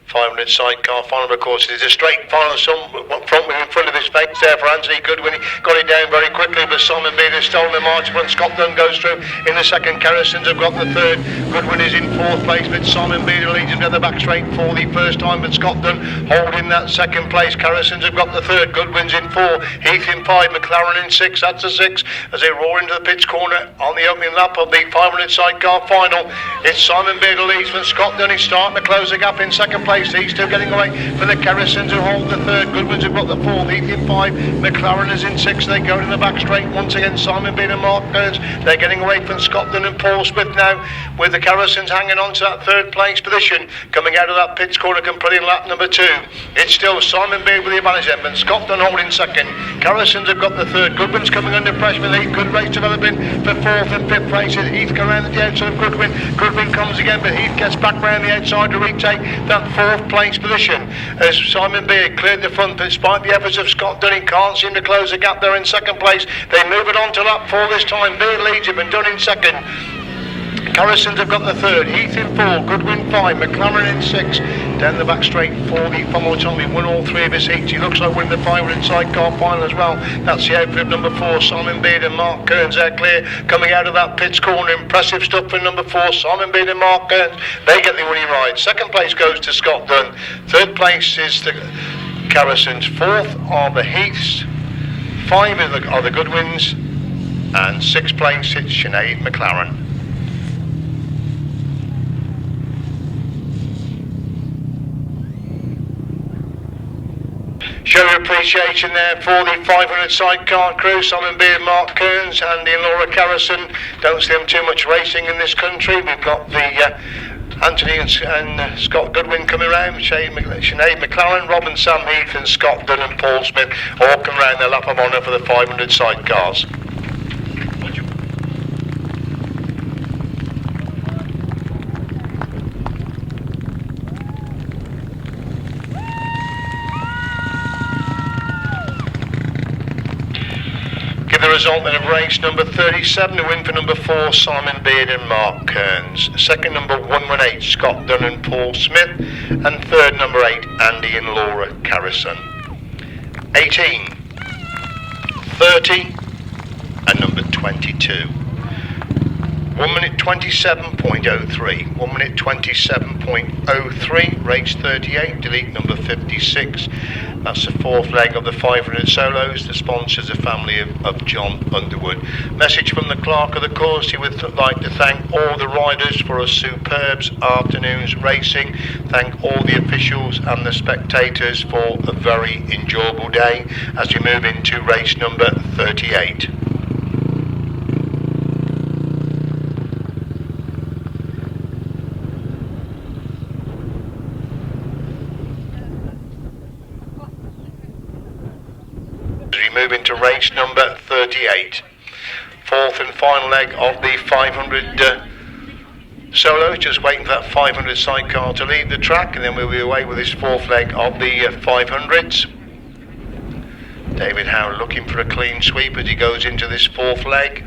500 sidecar final. Of course, it is a straight final. Some front wheel in front of his face there for Anthony Goodwin. He got it down very quickly, but Simon Beard has stolen the march front. Scotland goes through in the second. Kerrison's have got the third. Goodwin is in 4th place, but Simon Beard leads him to the back straight for the first time. But Scotland holding that 2nd place. Kerrison's have got the 3rd. Goodwin's in 4. Heath in 5. McLaren in 6. That's a 6 as they roar into the pitch corner on the opening lap of the 500 sidecar final. It's Simon Beard leads from Scotland. He's starting to close the gap in 2nd place. He's still getting away for the Kerrisons who hold the 3rd. Goodwin's have got the 4th. Heath in 5. McLaren is in 6. They go to the back straight once again. Simon Beard and Mark Kearns. They're getting away from Scotland and Paul Smith now, with the Kerrisons hanging on to that 3rd place position. Coming out of that pitch corner, completing lap number 2. It's still Simon Beard with the advantage, but Scotland holding 2nd. Kerrisons have got the 3rd. Goodwin's coming under pressure with Heath. Good race developing for 4th and 5th places. Heath go around the outside of Goodwin. Goodwin comes again, but Heath gets back round the outside to retake that 4th place position as Simon Beard cleared the front, but despite the efforts of Scott Dunn, he can't seem to close the gap there in 2nd place. They move it on to lap 4 this time. Beard leads him and Dunn in 2nd. Kerrisons have got the 3rd. Heath in 4. Goodwin 5. McLaren in 6. Down the back straight for the Pomotomi. He won all 3 of his heats. He looks like winning the 500 sidecar final as well. That's the outfit of number 4. Simon Beard and Mark Kearns. They're clear coming out of that pitch corner. Impressive stuff for number 4. Simon Beard and Mark Kearns. They get the winning ride. 2nd place goes to Scott Dunn. 3rd place is the Kerrisons. 4th are the Heaths. 5 are the Goodwins. And 6th place is Sinead McLaren. Show your appreciation there for the 500 sidecar crew. Simon Beard, Mark Kearns, Andy and Laura Kerrison. Don't see them too much racing in this country. We've got the Anthony and Scott Goodwin coming around, Sinead McLaren, Rob and Sam Heath, and Scott Dunn and Paul Smith all come round their lap of honour for the 500 sidecars. The result then of race number 37, a win for number 4, Simon Beard and Mark Kearns. 2nd, number 118, Scott Dunn and Paul Smith. And 3rd, number 8, Andy and Laura Kerrison. 18, 30, and number 22. 1 minute 27.03. 1 minute 27.03. Race 38. Delete number 56. That's the fourth leg of the 500 solos. The sponsors, the family of Jon Underwood. Message from the clerk of the course. He would like to thank all the riders for a superb afternoon's racing. Thank all the officials and the spectators for a very enjoyable day as we move into race number 38. Move into race number 38. Fourth and final leg of the 500 solos. Just waiting for that 500 sidecar to leave the track, and then we'll be away with this fourth leg of the 500s. David Howe looking for a clean sweep as he goes into this fourth leg.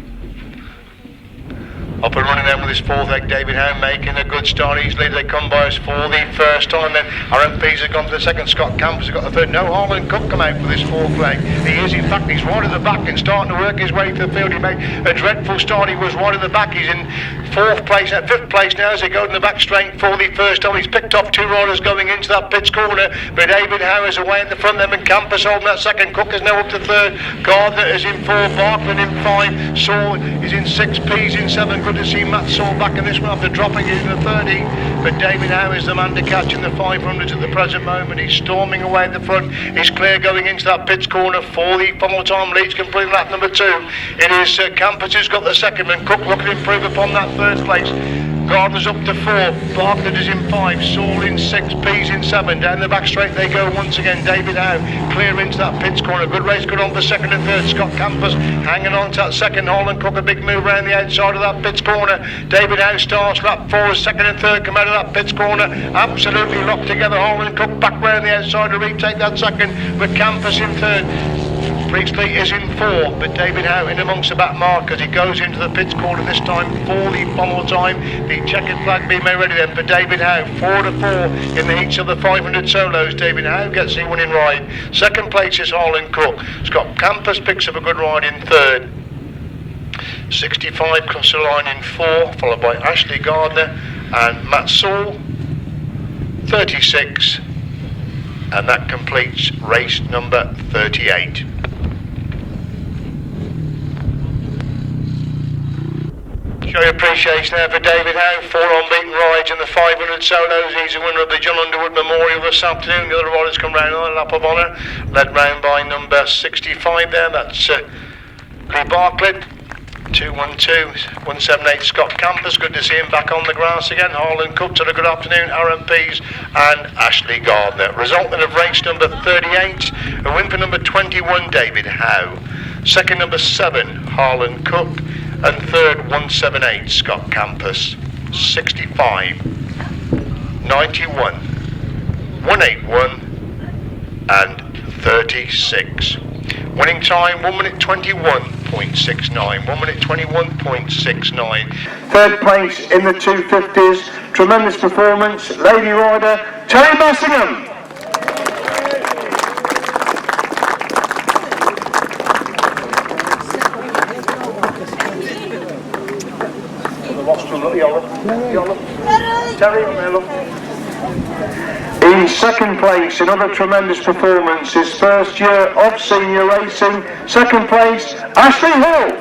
Up and running then with his fourth leg, David Howe making a good start easily. They come by us for the first time. Then our MPs have gone to the second. Scott Campos has got the third. No, Harland Cook come out for this fourth leg. He is, in fact, he's right at the back and starting to work his way to the field. He made a dreadful start. He was right at the back. He's in fourth place, fifth place now as they go in the back straight for the first time. He's picked up two riders going into that pits corner, but David Howe is away at the front them, and Campos holding that second. Cook is now up to third. Gardner is in four. Barkman in five. Saul is in six. Pease in seven. Good to see Matt Saul back in this one after dropping into the 30. But David Howe is the man to catch in the 500s at the present moment. He's storming away at the front. He's clear going into that pits corner for the final time leads, completing lap number 2. It is Campos who's got the second, and Cook looking to improve upon that third place. Gardner's up to 4, Bartlett is in 5, Saul in 6, Pease in 7. Down the back straight they go once again. David Howe clear into that pits corner. Good race, good on for second and third. Scott Campos hanging on to that second. Harland Cook a big move around the outside of that pits corner. David Howe starts lap 4 as second and third come out of that pits corner. Absolutely locked together. Harland Cook back round the outside to retake that second with Campos in third. Priestley is in 4, but David Howe in amongst the back mark as he goes into the pits corner this time for the final time. The checkered flag being made ready then for David Howe. 4 to 4 in the heats of the 500 solos. David Howe gets the winning ride. Second place is Harland Cook. Scott Campos picks up a good ride in third. 65 cross the line in 4, followed by Ashley Gardner and Matt Saul. 36, and that completes race number 38. Show your appreciation there for David Howe. 4 unbeaten rides in the 500 solos. He's a winner of the Jon Underwood Memorial this afternoon. The other riders come round on a lap of honour, led round by number 65 there. That's Lee Bartlett. 212, 178 Scott Campos. Good to see him back on the grass again. Harland Cook had a good afternoon. RMPs and Ashley Gardner. Resultant of race number 38. A win for number 21 David Howe. Second number 7 Harland Cook. And third 178 Scott Campos. 65, 91, 181 and 36. Winning time 1 minute 21.69. 1 minute 21.69. Third place in the 250s. Tremendous performance. Lady rider Teri Massingham. Teri on there, look. In second place, another tremendous performance, his first year of senior racing. Second place, Ashley Hill.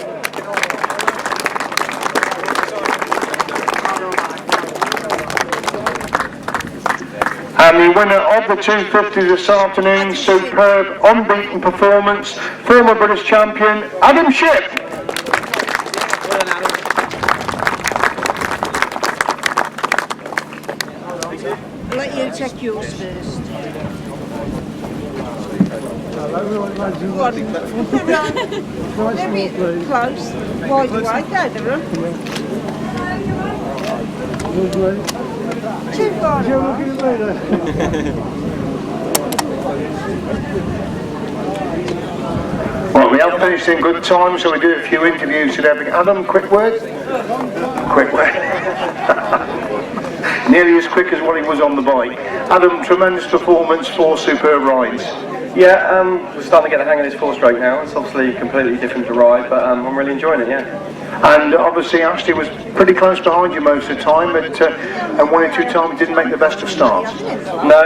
And the winner of the 250 this afternoon, superb unbeaten performance, former British champion Adam Shipp. Let you check yours first. Maybe close. Wide there, the room. Too far away. Well, we have finished in good time, so we do a few interviews today. Adam, quick word? Quick word. Nearly as quick as what he was on the bike. Adam, tremendous performance, 4 superb rides. Yeah, we're starting to get the hang of this 4-stroke now. It's obviously completely different to ride, but I'm really enjoying it, yeah. And obviously Ashley was pretty close behind you most of the time, but and 1 or 2 times didn't make the best of starts. No,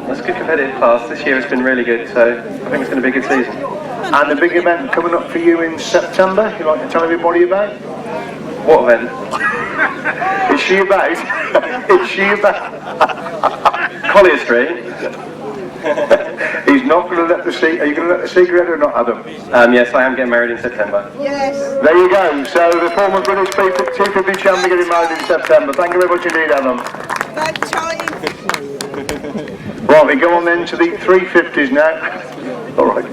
it's a good competitive class. This year it's been really good, so I think it's going to be a good season. And the big event coming up for you in September, you'd like to tell everybody about? What event? Is she about? Is she about? Collier Street. He's not going to let the secret. Are you going to let the secret out or not, Adam? Yes, I am getting married in September. Yes. There you go. So the former British 250 champion getting married in September. Thank you very much indeed, Adam. Thanks, Charlie. Right, we go on then to the 350s now. All right.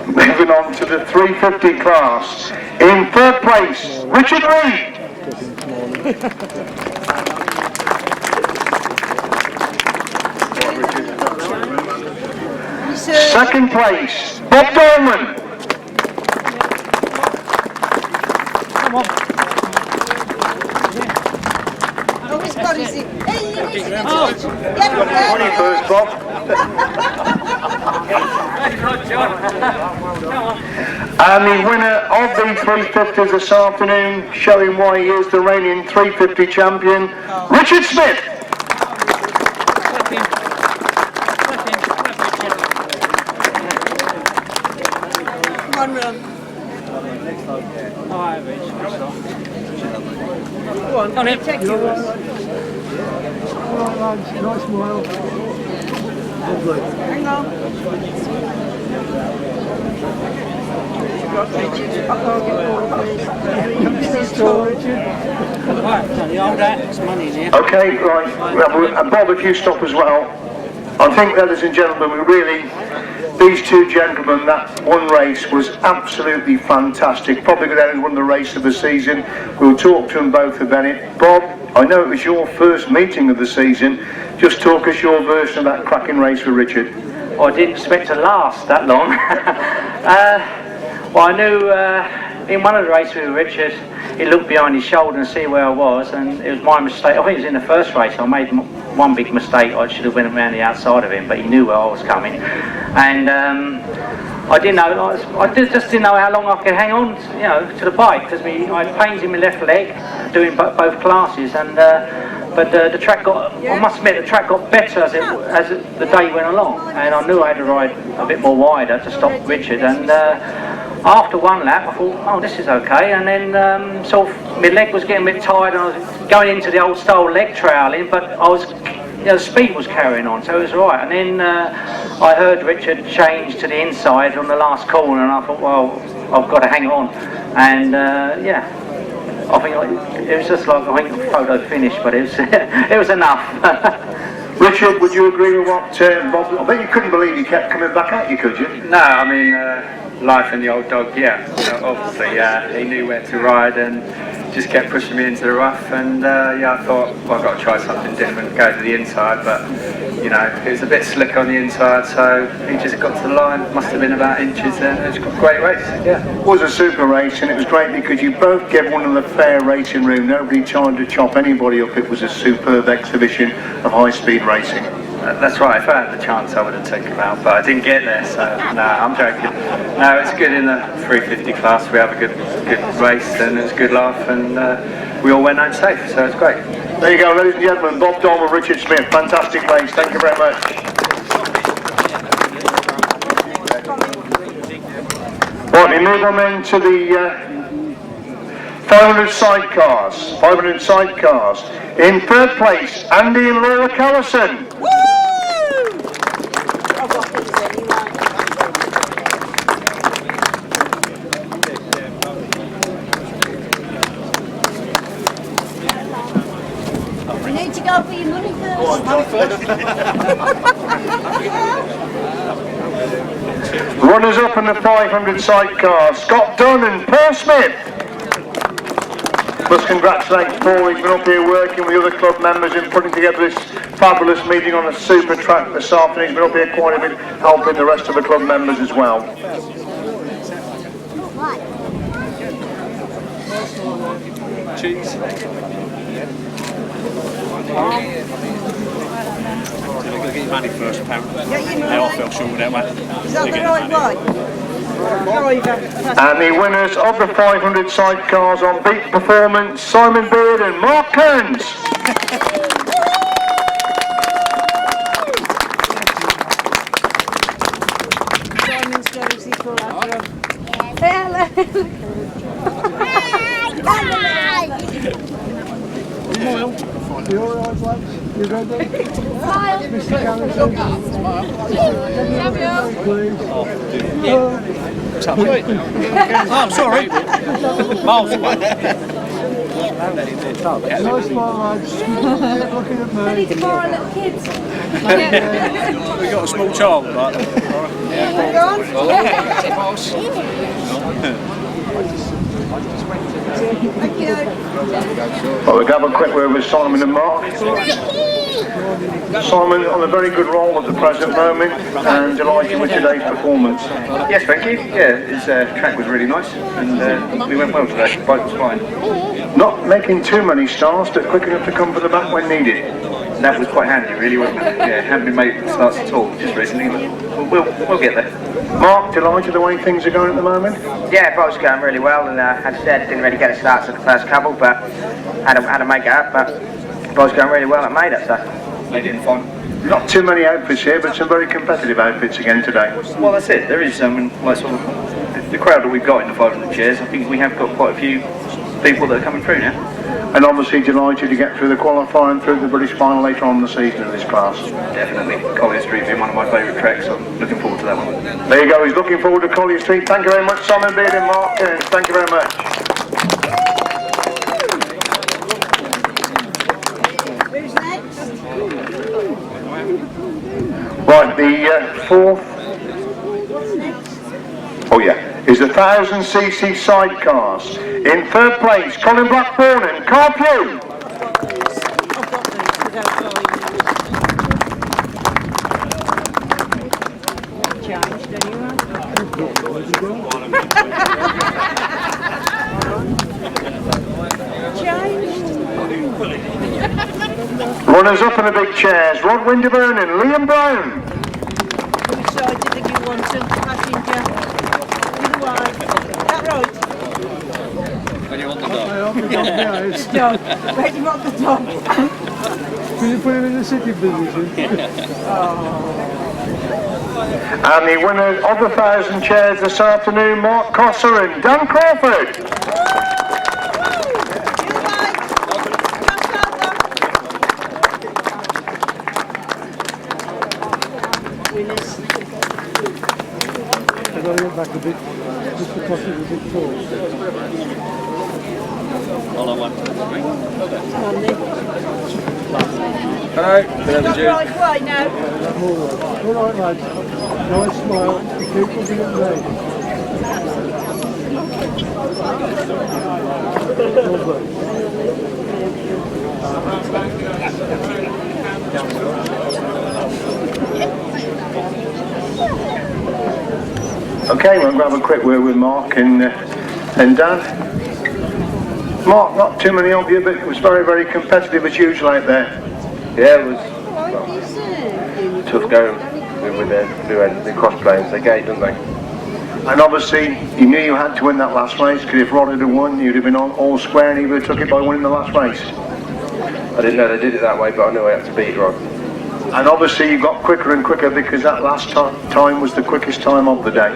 Moving on to the 350 class. In 3rd place, Richard Reed. Second place, Bob Dolman. Come on. Oh, he's got his... Hey, you're in touch. Get him there. 21st, Bob. And the winner of the 350s this afternoon, showing why he is the reigning 350 champion, Richard Smith. Come on, Ron. Go on, take yours. Nice smile. Hang on. Okay, right. And Bob, if you stop as well. I think, ladies and gentlemen, these 2 gentlemen, that one race was absolutely fantastic. Probably go down as one of the races of the season. We'll talk to them both about it. Bob, I know it was your first meeting of the season. Just talk us your version of that cracking race with Richard. I didn't expect to last that long. Well, I knew in one of the races with Richard, he looked behind his shoulder and see where I was, and it was my mistake. I think it was in the first race. I made one big mistake. I should have went around the outside of him, but he knew where I was coming. And I didn't know. I just didn't know how long I could hang on, to the bike, because I had pains in my left leg doing both classes, and. But the track got, I must admit, the track got better as the day went along, and I knew I had to ride a bit more wider to stop Richard. And after one lap, I thought, oh, this is okay. And then sort of my leg was getting a bit tired, and I was going into the old style leg trailing, but I was, the speed was carrying on, so it was all right. And then I heard Richard change to the inside on the last corner, and I thought, well, I've got to hang on. And yeah. I think it was just like, I think the photo finished, but it was it was enough. Richard, would you agree with what Bob? I bet you couldn't believe he kept coming back at you, could you? No, I mean, life in the old dog, yeah. Obviously, he knew where to ride and just kept pushing me into the rough. And yeah, I thought, well, I've got to try something different, go to the inside. But, it was a bit slick on the inside, so he just got to the line. Must have been about inches there. It was a great race, yeah. It was a super race, and it was great because you both gave one of the fair racing room. Nobody tried to chop anybody up. It was a superb exhibition of high-speed racing. That's right, if I had the chance I would have taken him out, but I didn't get there, so no, I'm joking. No, it's good in the 350 class. We have a good race, and it was a good laugh, and we all went home safe, so it's great. There you go, ladies and gentlemen, Bob Dolman, Richard Smith. Fantastic race, thank you very much. Right, we move on then to the 500 sidecars. 500 sidecars. In 3rd place, Andy and Laura Kerrison. We need to go for your money first. Runners up in the 500 sidecars, Scott Dunn and Paul Smith. Must congratulate Paul, he's been up here working with the other club members and putting together this fabulous meeting on a super track this afternoon. He's been up here quite a bit helping the rest of the club members as well. Cheese. Get your money first, apparently. Get your money. I feel sure with that one. Is that the right way? And the winners of the 500 sidecars on beat performance, Simon Beard and Mark Kearns. You alright, lads? You ready? Mr. Kerrison. Please. Oh, sorry. Miles away. Nice smile, lads. Looking at me. I need to borrow little kids. We've got a small child, right? Thank you. Well, we'll have a quick word with Simon and Mark. Simon on a very good roll at the present moment and delighted with today's performance. Yes, thank you. Yeah, his track was really nice and we went well today. Bike was fine. Not making too many starts, but quick enough to come for the back when needed. That was quite handy, really, wasn't it? Yeah, haven't been made starts at all just recently, but we'll get there. Mark, delighted the way things are going at the moment? Yeah, both going really well, and as I said, didn't really get a start to the first couple, but had to make it up. But both going really well at made it, so Made it in fun. Not too many outfits here, but some very competitive outfits again today. Well, that's it. There is like sort of the crowd that we've got in the 500 chairs. I think we have got quite a few people that are coming through now. And obviously delighted to get through the qualifier and through the British final later on in the season in this class. Definitely. Collier Street being one of my favourite tracks, so I'm looking forward to that one. There you go, he's looking forward to Collier Street. Thank you very much, Simon Beard and Mark Kearns. Thank you very much. Who's next? Right, the fourth, oh yeah, is the 1000cc sidecars. In third place, Colin Blackbourn and Pugh. Runners up in the big chairs, Winterburn and Liam Brown. Which side did you want to passenger? Either way. Is that right? When you want the dog. Dog. Where do you want the dog? Can you put him in the sitting position? And the winners of the 1000 chairs this afternoon, Mark Cossar and Dunn Crawford. I've got to get back a bit, just because it was a bit tall. All I want. Hello. Not right way now. All right, lads. Nice smile. Keep looking at me. Okay, we'll grab a quick word with Mark and Dan. Mark, not too many of you, but it was very, very competitive as usual out there. Yeah, it was tough going with the cross planes. They gave, didn't they? And obviously, you knew you had to win that last race, because if Rod had won, you'd have been on all square and he would have took it by winning the last race. I didn't know they did it that way, but I knew I had to beat Rod. And obviously you got quicker and quicker because that last time was the quickest time of the day.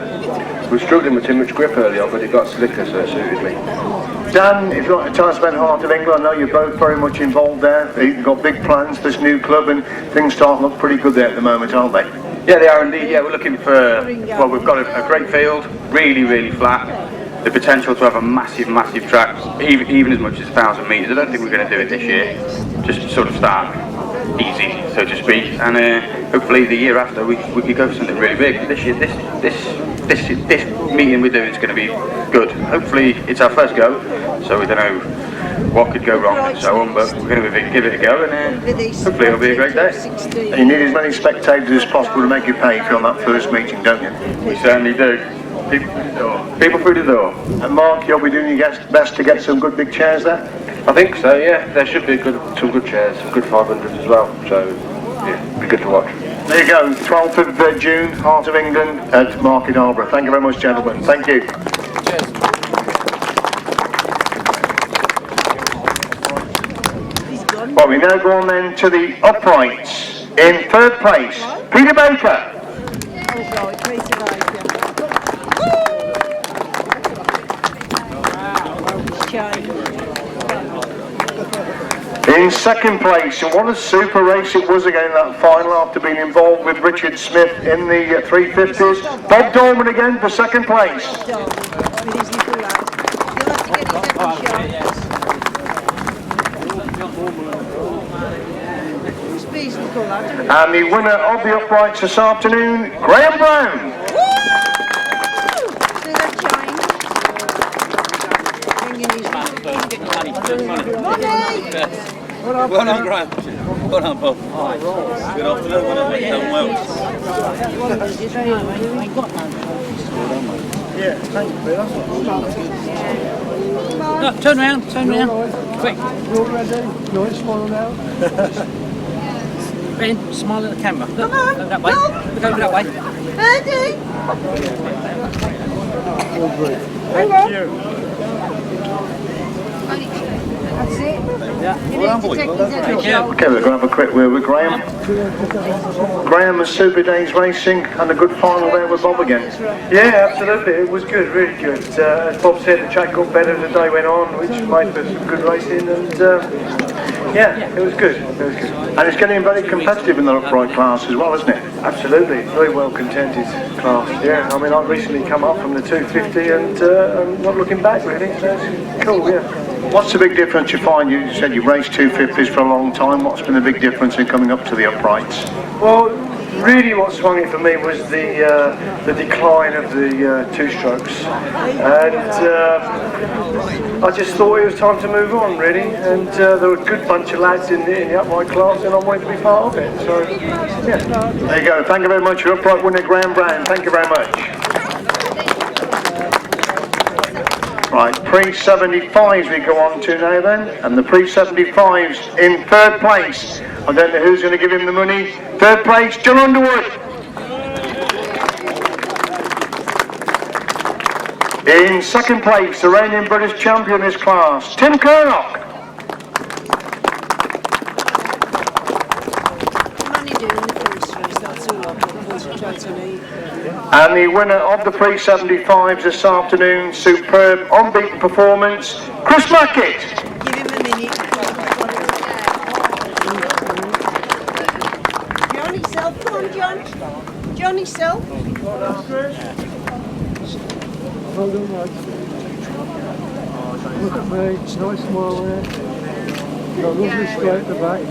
We were struggling with too much grip early on, but it got slicker, so it suited me. Dan, if you'd like to tell us about Heart of England, I know you're both very much involved there. You've got big plans for this new club and things start to look pretty good there at the moment, aren't they? Yeah, they are indeed. Yeah, we're looking for, well, we've got a great field, really, really flat. The potential to have a massive, massive track, even as much as 1,000 metres. I don't think we're going to do it this year. Just to sort of start easy, so to speak, and hopefully the year after we could go for something really big. This year, this meeting we're doing is going to be good. Hopefully it's our first go, so we don't know what could go wrong and so on, but we're going to give it a go, and hopefully it'll be a great day. And you need as many spectators as possible to make you pay for on that first meeting, don't you? We certainly do. People through the door. And Mark, you'll be doing your best to get some good big chairs there? I think so, yeah. There should be some good chairs, some good 500s as well. So, It'd be good to watch. There you go, 12th of June, Heart of England at Market Harborough. Thank you very much, gentlemen. Thank you. Well, we now go on then to the uprights. In third place, Peter Baker. In second place, and what a super race it was again, that final, after being involved with Richard Smith in the 350s. Bob Dolman again for second place. And the winner of the uprights this afternoon, Graham Brown. Well on, Graham. Well on, Bob. Good afternoon. Yeah, thank you, Peter. No, turn round. Quick. You all ready? You want to smile now? Ben, smile at the camera. Look, Come on. go that way. Go that way. Ready? All great. Hang on. That's it. You need to take his head off. Okay, we're going to have a quick word with Graham. Graham and Super Days Racing, and a good final there with Bob again. Yeah, absolutely. It was good, really good. As Bob said, the track got better as the day went on, which made for some good racing, and yeah, it was good. And it's getting very competitive in the upright class as well, isn't it? Absolutely, very well contented class. Yeah, I mean, I've recently come up from the 250 and I'm not looking back really. So it's cool, yeah. What's the big difference you find? You said you've raced 250s for a long time. What's been the big difference in coming up to the uprights? Well, really what swung it for me was the decline of the two-strokes, and I just thought it was time to move on really, and there were a good bunch of lads in the upright class and I wanted to be part of it, so yeah. There you go, thank you very much. Your upright winner, Graham Brown. Thank you very much. Right, pre-75s we go on to now then, and the pre-75s in third place. I don't know who's going to give him the money. Third place, Jon Underwood. In second place, the reigning British champion in this class, Tim Kernock. I'm only doing the first race, that's all I'm concentrating on. And the winner of the pre-75s this afternoon, superb unbeaten performance, Chris Mackett. Give him a minute. Johnny Self, come on John. Johnny Self. Well done, lads. Look at me, nice smile there. Got lovely straight at the back.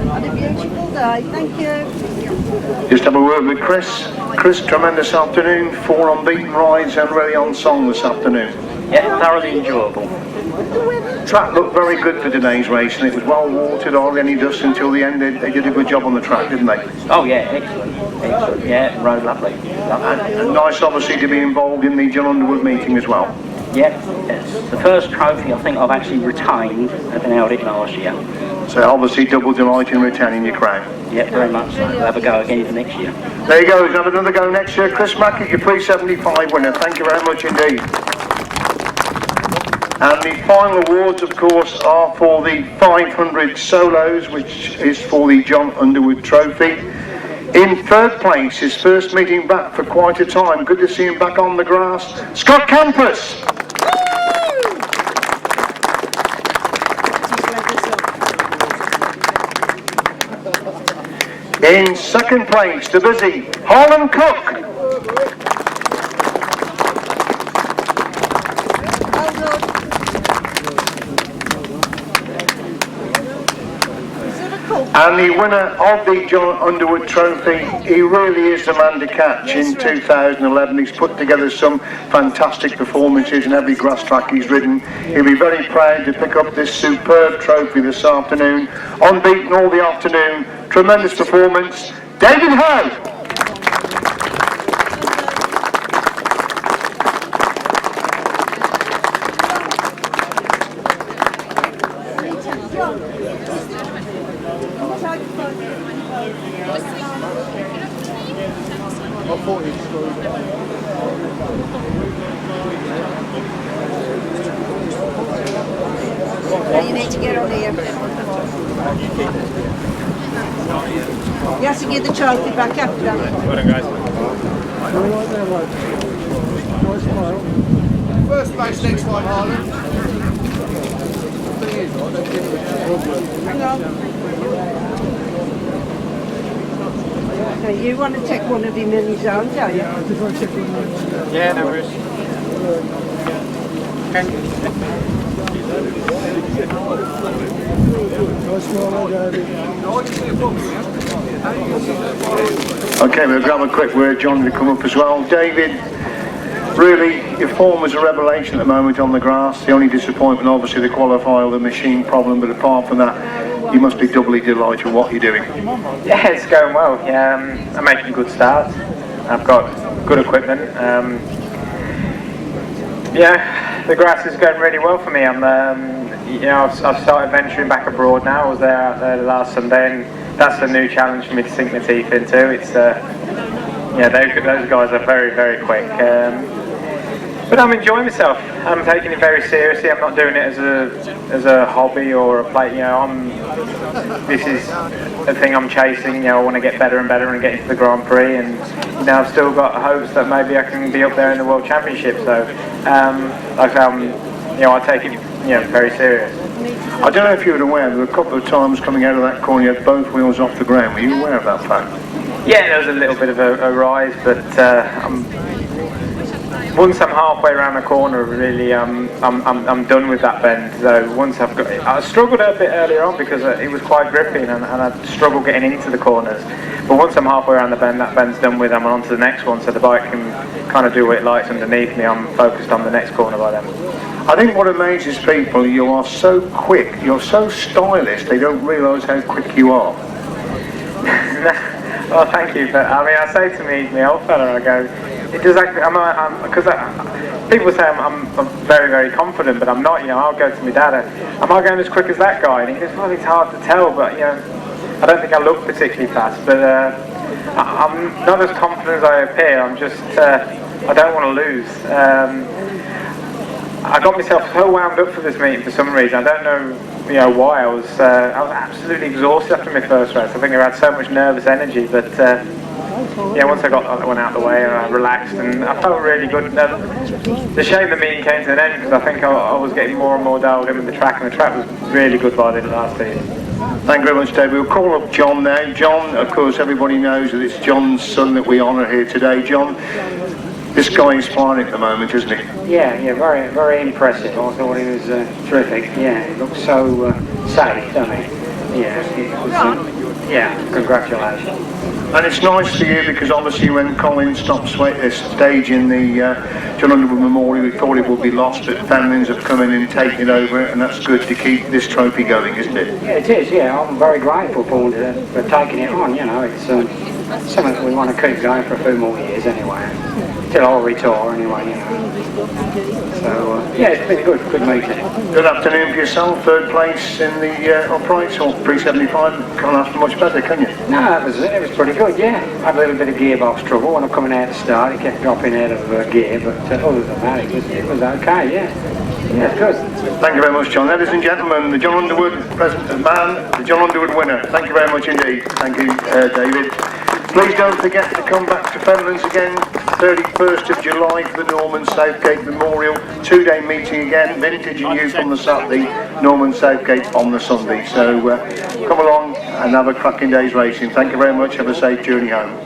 Had a beautiful day, thank you. Just have a word with Chris. Chris, tremendous afternoon, 4 unbeaten rides and really on song this afternoon. Yeah, thoroughly enjoyable. Track looked very good for today's race, and it was well watered, hardly any dust until the end. They did a good job on the track, didn't they? Oh yeah, excellent. Yeah, rode lovely. And nice obviously to be involved in the Jon Underwood meeting as well. Yeah, it's the first trophy I think I've actually retained, having held it last year. So obviously double delight in retaining your crown. Yeah, very much so. We'll have a go again for next year. There you go, we'll have another go next year. Chris Mackett, your pre-75 winner. Thank you very much indeed. And the final awards, of course, are for the 500 solos, which is for the Jon Underwood Trophy. In third place, his first meeting back for quite a time. Good to see him back on the grass, Scott Campos. In second place, the busy Harland Cook. And the winner of the Jon Underwood Trophy, he really is the man to catch in 2011. He's put together some fantastic performances in every grass track he's ridden. He'll be very proud to pick up this superb trophy this afternoon. Unbeaten all the afternoon, tremendous performance, David Howe. You need to get on here. You have to get the trophy back after that. Well done, guys. First place next time, Harland. Hang on. Now you want to take one of him in his own, don't you? Yeah, no worries. Okay, we'll grab a quick word, John, to come up as well. David, really, your form was a revelation at the moment on the grass. The only disappointment, obviously, the qualifier, the machine problem, but apart from that, you must be doubly delighted with what you're doing. Yeah, it's going well. Yeah, I'm making good starts. I've got good equipment. Yeah, the grass is going really well for me. I've started venturing back abroad now. I was out there last Sunday, and that's a new challenge for me to sink my teeth into. It's those guys are very, very quick. But I'm enjoying myself. I'm taking it very seriously. I'm not doing it as a hobby or a play. This is the thing I'm chasing. I want to get better and better and get into the Grand Prix. And I've still got hopes that maybe I can be up there in the World Championship. So, I take it very serious. I don't know if you were aware, there were a couple of times coming out of that corner, you had both wheels off the ground. Were you aware of that fact? Yeah, there was a little bit of a rise, but once I'm halfway around the corner, really, I'm done with that bend. So once I struggled a bit earlier on because it was quite gripping, and I struggled getting into the corners. But once I'm halfway around the bend, that bend's done with. I'm on to the next one, so the bike can kind of do what it likes underneath me. I'm focused on the next corner by then. I think what amazes people, you are so quick, you're so stylish, they don't realise how quick you are. Well, thank you. But I say to my old fella, I go, it does actually. Because people say I'm very, very confident, but I'm not. I'll go to my dad. Am I going as quick as that guy? And he goes, well, it's hard to tell, but I don't think I look particularly fast. But I'm not as confident as I appear. I'm just. I don't want to lose. I got myself so wound up for this meeting for some reason. I don't know why. I was absolutely exhausted after my first race. I think I had so much nervous energy, but once I got that one out of the way, I relaxed and I felt really good. The shame the meeting came to an end because I think I was getting more and more dialed in with the track, and the track was really good by the last season. Thank you very much, Dave. We'll call up John now. John, of course, everybody knows that it's John's son that we honour here today. John, this guy is flying at the moment, isn't he? Yeah, very, very impressive. I thought he was terrific. Yeah, he looks so safe, doesn't he? Yeah, congratulations. And it's nice to hear because obviously when Colin stopped staging the Jon Underwood Memorial, we thought it would be lost, but Fenlins have come in and taken it over, and that's good to keep this trophy going, isn't it? Yeah, it is. Yeah, I'm very grateful for taking it on. It's something that we want to keep going for a few more years anyway. Till I'll retire anyway, So, it's been a good meeting. Good afternoon for yourself, third place in the uprights, or pre-75, can't ask for much better, can you? No, it was pretty good, yeah. I had a little bit of gearbox trouble when I'm coming out to start, it kept dropping out of gear, but other than that, it was okay, yeah. Yeah, good. Thank you very much, John. Ladies and gentlemen, the Jon Underwood the Jon Underwood winner. Thank you very much indeed. Thank you, David. Please don't forget to come back to Fenlands again, 31st of July for the Norman Southgate Memorial. 2-day meeting again, vintage and youth on the Saturday, Norman Southgate on the Sunday. So come along and have a cracking day's racing. Thank you very much. Have a safe journey home.